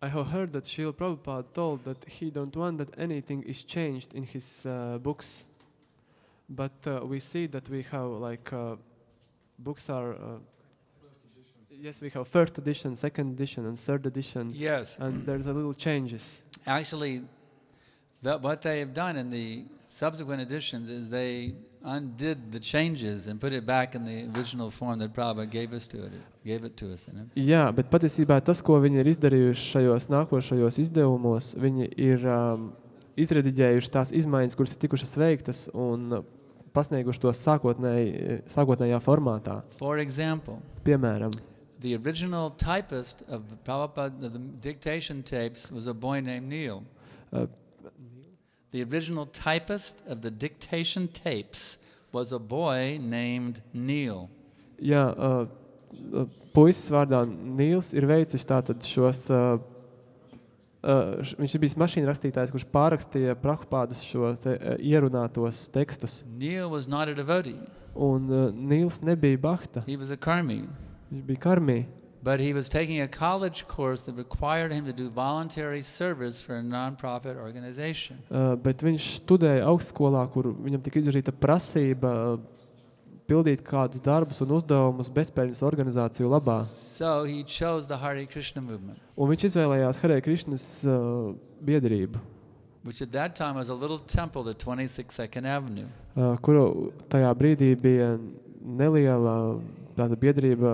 I have heard that Srila Prabhupada told that he don't want that anything is changed in his books, but we see that we have like books are yes, we have first edition, second edition, and third edition, Yes. and there's a little changes. Actually, what they have done in the subsequent editions is they undid the changes and put it back in the original form that Prabhupada gave it to us. You know? Jā, bet patiesībā tas, ko viņi ir izdarījuši šajos nākošajos izdevumos, viņi ir izrediģējuši tās izmaiņas, kuras ir tikušas veiktas un pasnieguši to sākotnējā formātā. For example, Piemēram, the original typist of the Prabhupada, the dictation tapes, was a boy named Neil. The original typist of the dictation tapes was a boy named Neil. jā, puisis vārdā Nīls ir veicis tātad šos, viņš ir bijis mašīna rakstītājs, kurš pārrakstīja Prabhupādas šos ierunātos tekstus. Neil was not a devotee. Un Nīls nebija Bhakta, He was a karmi. viņš bija karmī. but he was taking a college course that required him to do voluntary service for a non-profit organization. Bet viņš studēja augstskolā, kur viņam tika izvirzīta prasība pildīt kādus darbus un uzdevumus bezpēļņas organizāciju labā. So he chose the Hare Krishna movement, Un viņš izvēlējās Hare Krishnas biedrību, which at that time was a little temple at 26 2nd Avenue. kuru tajā brīdī bija neliela tāda biedrība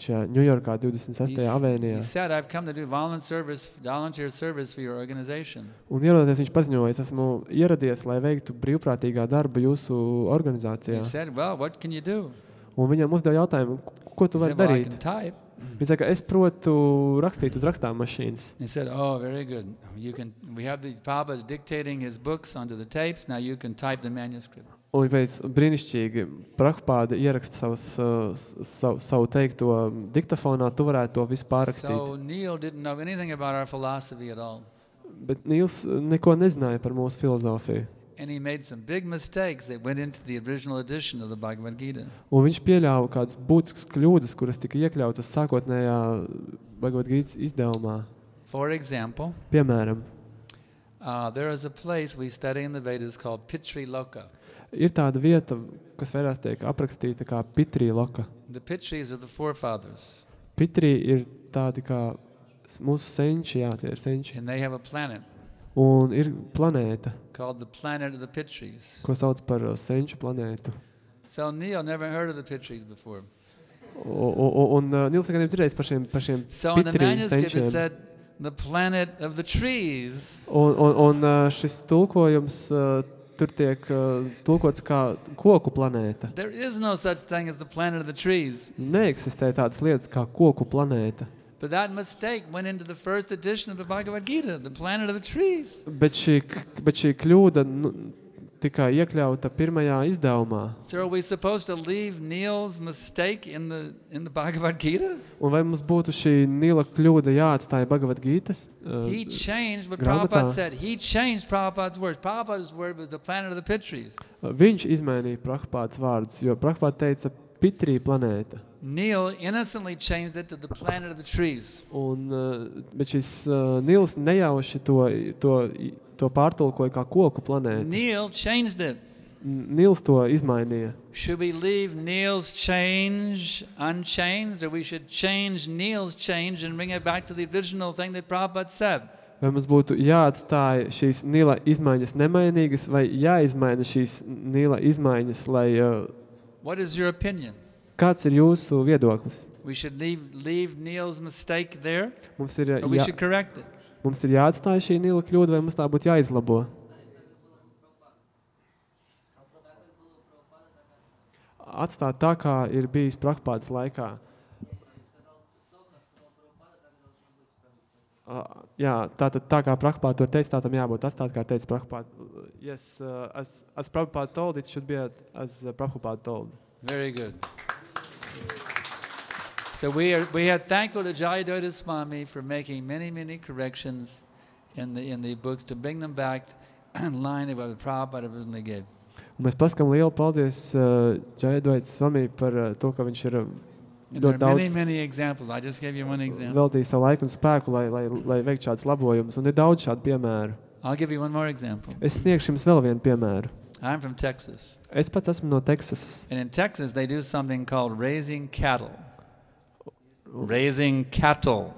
šajā Ņujorkā 26. He avēnijā. said, I've come to do volunteer service for your organization. Un ierodoties viņš paziņoja, es esmu ieradies, lai veiktu brīvprātīgā darba jūsu He organizācijā. said, well, what can you do? Un viņam uzdeva jautājumu, ko tu He vari said, well, I darīt? can type. Viņš saka, es protu rakstīt uz rakstāmašīnas. He said, oh, very good. We have the Prabhupada dictating his books onto the tapes. Now you can type the manuscript. Un viņš veic brīnišķīgi. Prabhupāda ieraksta savu teikto diktafonā, tu varētu to visu pārrakstīt. So Neil didn't know anything about our philosophy at all. Bet Nīls neko nezināja par mūsu filozofiju. And he made some big mistakes that went into the original edition of the Bhagavad Gita. Un viņš pieļāva kādas būtiskas kļūdas, kuras tika iekļautas sākotnējā Bhagavad Gītas izdevumā. For example, Piemēram, there is a place we study in the Vedas called Pitri Loka. ir tāda vieta, kas vairāk tiek aprakstīta kā Pitri Loka. The Pitris are the forefathers, Pitri ir tādi kā mūsu senči, jā, tie ir senči. and they have a planet Un ir planēta, called the planet of the Pitris. ko sauc par senču planētu. So Neil never heard of the Pitris before. Un Nils nekad nebija dzirdējis par šiem So in the Pitri manuscript it senčiem. said the planet of the trees. Un šis tulkojums tur tiek tulkots kā koku planēta. There is no such thing as the planet of the trees. Neeksistē tādas lietas kā koku planēta. But that mistake went into the first edition of the Bhagavad Gita, the planet of the trees. Bet šī kļūda tika iekļauta pirmajā izdevumā. So are we supposed to leave Neil's mistake in the Bhagavad Gita? Un vai mums būtu šī Nila kļūda jāatstāja Bhagavad Gītas? He changed what grāmatā. Prabhupada said. He changed Prabhupada's words. Prabhupada's word was the planet of the Pitris. Viņš izmainīja Prabhupādas vārdus, jo Prabhupāda teica Pitri planēta. Neil innocently changed it to the planet of the trees. Bet šis Nils nejauši to pārtulkoja kā koku planētu. Neil changed it. Nils to izmainīja. Should we leave Neil's change unchanged, or we should change Neil's change and bring it back to the original thing that Prabhupada said? Vai mums būtu jāatstāja šīs Nila izmaiņas nemainīgas, vai jāizmaina šīs Nila izmaiņas, lai... What is your opinion? Kāds ir jūsu viedoklis? We should leave Neil's mistake there, Mums ir, or we should correct it. mums ir jāatstāja šī Nila kļūda, vai mums tā būtu jāizlabo? Atstāt tā, kā ir bijis Prabhupādas laikā. Jā, tātad tā kā Prabhupāda to teica, tā tam jābūt atstāt, kā teica Prabhupāda. Yes, as Prabhupāda told, it should be as Prabhupāda told. Very good. So we are thankful to Jayadodha Swami for making many corrections in the books to bring them back in line with what Prabhupada originally gave. Un mēs pasakām lielu paldies Jayadodha Swami par to, ka viņš ir And there ļoti are daudz many examples. I just gave you one example. veltījis savu laiku un spēku, lai veiktu šādus labojumus. Un ir daudz šādu piemēru. I'll give you one more example. Es sniegšu jums vēl vienu piemēru. I'm from Texas. Es pats esmu no Teksasas. And in Texas, they do something called raising cattle. Raising cattle.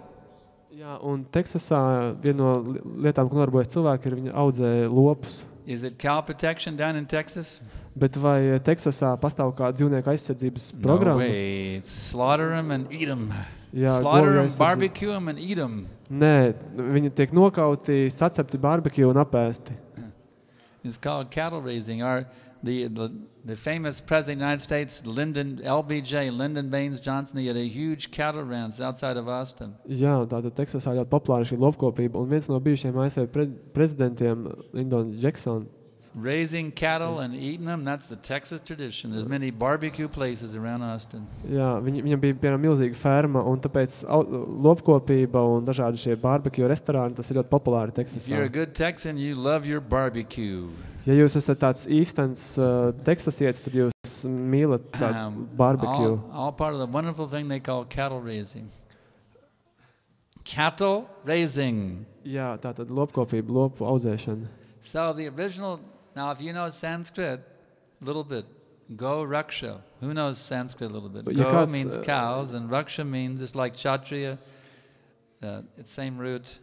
Jā, un Teksasā viena no lietām, ko nodarbojas cilvēki, ir viņi audzē lopus. Is it cow protection down in Texas? Bet vai Teksasā pastāv kāda dzīvnieku aizsardzības No programma? way. Slaughter them and eat them. Jā, Slaughter govju them, aizsardzība. barbecue them and eat them. Nē, viņi tiek nokauti, sacepti barbecue un apēsti. It's called cattle raising. The famous president of the United States, LBJ, Lyndon Baines Johnson, he had a huge cattle ranch outside of Austin. Jā, tātad Teksasā ļoti populāra šī lopkopība, un viens no bijušajiem ASV prezidentiem, Lyndon Jackson, Raising cattle and eating them, that's the Texas tradition. There's many barbecue places around Austin. jā, viņam bija piemēram milzīga ferma, un tāpēc lopkopība un dažādi šie barbecue restorāni, tas ir ļoti populāri If you're a Teksasā. good Texan, you love your barbecue. Ja jūs esat tāds īstens teksasietis, tad jūs mīlat tādu barbecue. all part of the wonderful thing they call cattle raising. Cattle raising. Jā, tā tad lopkopība, lopu audzēšana. So the original, now if you know Sanskrit, a little bit, go raksha. Who knows Sanskrit a little bit? Ja Go kāds, means cows, and raksha means, just like kshatriya, it's same root.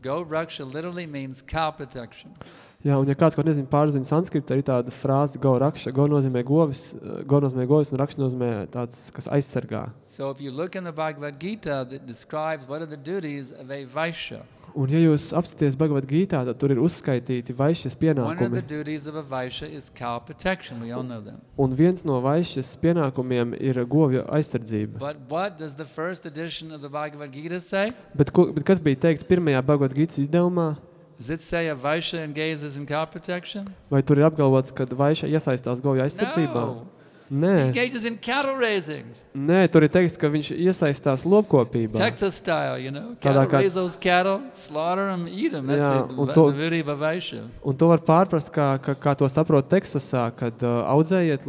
Go raksha literally means cow protection. Jā, un ja kāds kaut nezinu pārzina sanskrita, ir tāda frāze go raksha, go nozīmē govis, un rakša nozīmē tāds, kas aizsargā. So if you look in the Bhagavad Gita, that describes what are the duties of a Vaishya. Un ja jūs apskaties Bhagavad Gītā, tad tur ir uzskaitīti vaišas One of the pienākumi. duties of a Vaishya is cow protection. We all know them. Un viens no vaišas pienākumiem ir govju aizsardzība. But what does the first edition of the Bhagavad Gita say? Bet kas bija teikts pirmajā Bhagavad Gītas izdevumā? Does it say a Vaishya engages in cow protection? Vai tur ir apgalvots, ka vaiša iesaistās govju aizsardzībā? No. He Nē. engages in cattle raising. Nē, tur ir teikts, ka viņš iesaistās lopkopībā. Texas style, you know. Tādā Cattle kā- raise those cattle, slaughter them, eat them. That's Jā, it, un the to- beauty of a Vaishya. Un to var pārprast, kā to saprot Teksasā, kad audzējiet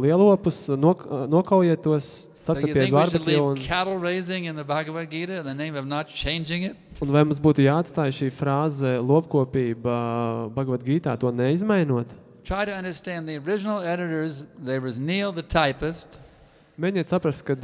lielopus, nokaujiet tos, So you sacepiet think we should barbekju. leave cattle raising in the Bhagavad Gita in the name of not changing it? Un vai mums būtu jāatstāj šī frāze lopkopība Bhagavad Gītā, to neizmainot? Try to understand the original editors. There was Neil, the typist, Mēģiniet saprast, ka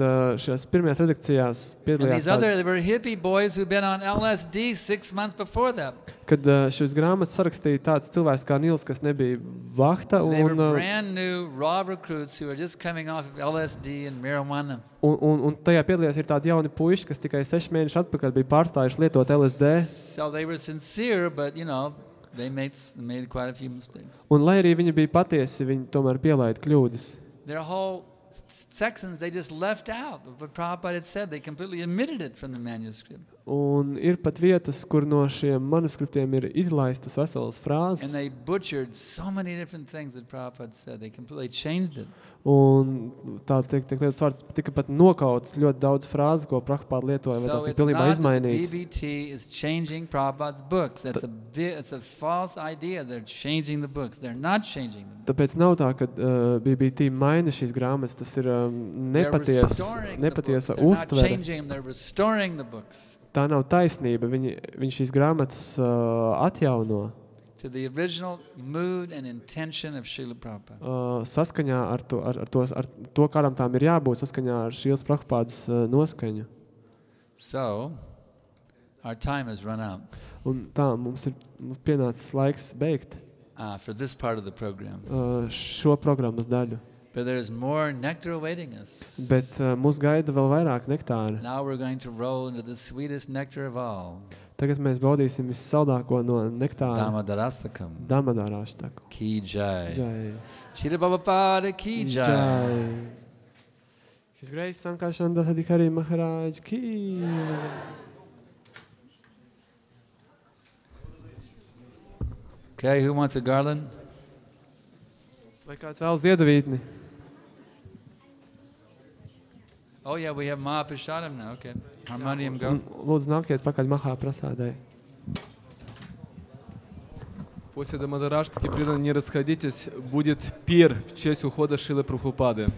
šajās pirmajās redakcijās and piedalījās these they were hippie boys who'd been on LSD 6 months before that. kad šīs grāmatas sarakstīja tāds cilvēks kā Nils, kas nebija vahta, They were un brand new raw recruits who were just coming off of LSD and marijuana. tajā piedalījās ir tādi jauni puiši, kas tikai 6 mēnešus atpakaļ bija pārstājuši lietot LSD. So they were sincere, but you know, they made quite a few mistakes. Un lai arī viņi bija patiesi, viņi tomēr pielaida kļūdas. Their whole sections they just left out of what Prabhupada had said. They completely omitted it from the manuscript. Un ir pat vietas, kur no šiem manuskriptiem ir izlaistas veselas And frāzes. they butchered so many different things that Prabhupada said. They completely changed it. Un tā tiek lietas vārds tika pat nokauts ļoti daudz frāzes, ko Prabhupada lietoja, vai So tās it's tika pilnībā not that the izmainītas. BBT is changing Prabhupada's books. It's a false idea. They're changing the books. They're not changing them. Tāpēc nav tā, ka BBT maina šīs grāmatas, tas ir They're restoring the books. nepatiesa They're not uztvere. changing them. They're restoring the books Tā nav taisnība, viņi šīs grāmatas atjauno to the original mood and intention of Srila Prabhupada. saskaņā ar to, kādam tām ir jābūt, saskaņā ar Šīlas Prabhupādas noskaņu. So, our time has run out Un tā, mums ir pienācis laiks beigt for this part of the program. šo programmas daļu. But there's more nectar awaiting us. Bet mūs gaida vēl vairāk nektāra. Now we're going to roll into the sweetest nectar of all, Tagad mēs baudīsim vissaldāko no nektāra Damodarastakam. Damodarāštaku. Ki Jai. Jai. Srila Prabhupada Ki Jai. Jai. His Grace Sankashanda Hadikari Maharaj Ki. Okay, who wants a garland? Vai kāds vēl ziedavītni? Oh yeah, we have Mahaprashadam now. Okay, harmonium go. Lūdzu, nākiet pakaļ Mahā prasādai. После Дамадараштаки преданные не расходитесь, будет пир в честь ухода Шрилы Прабхупады.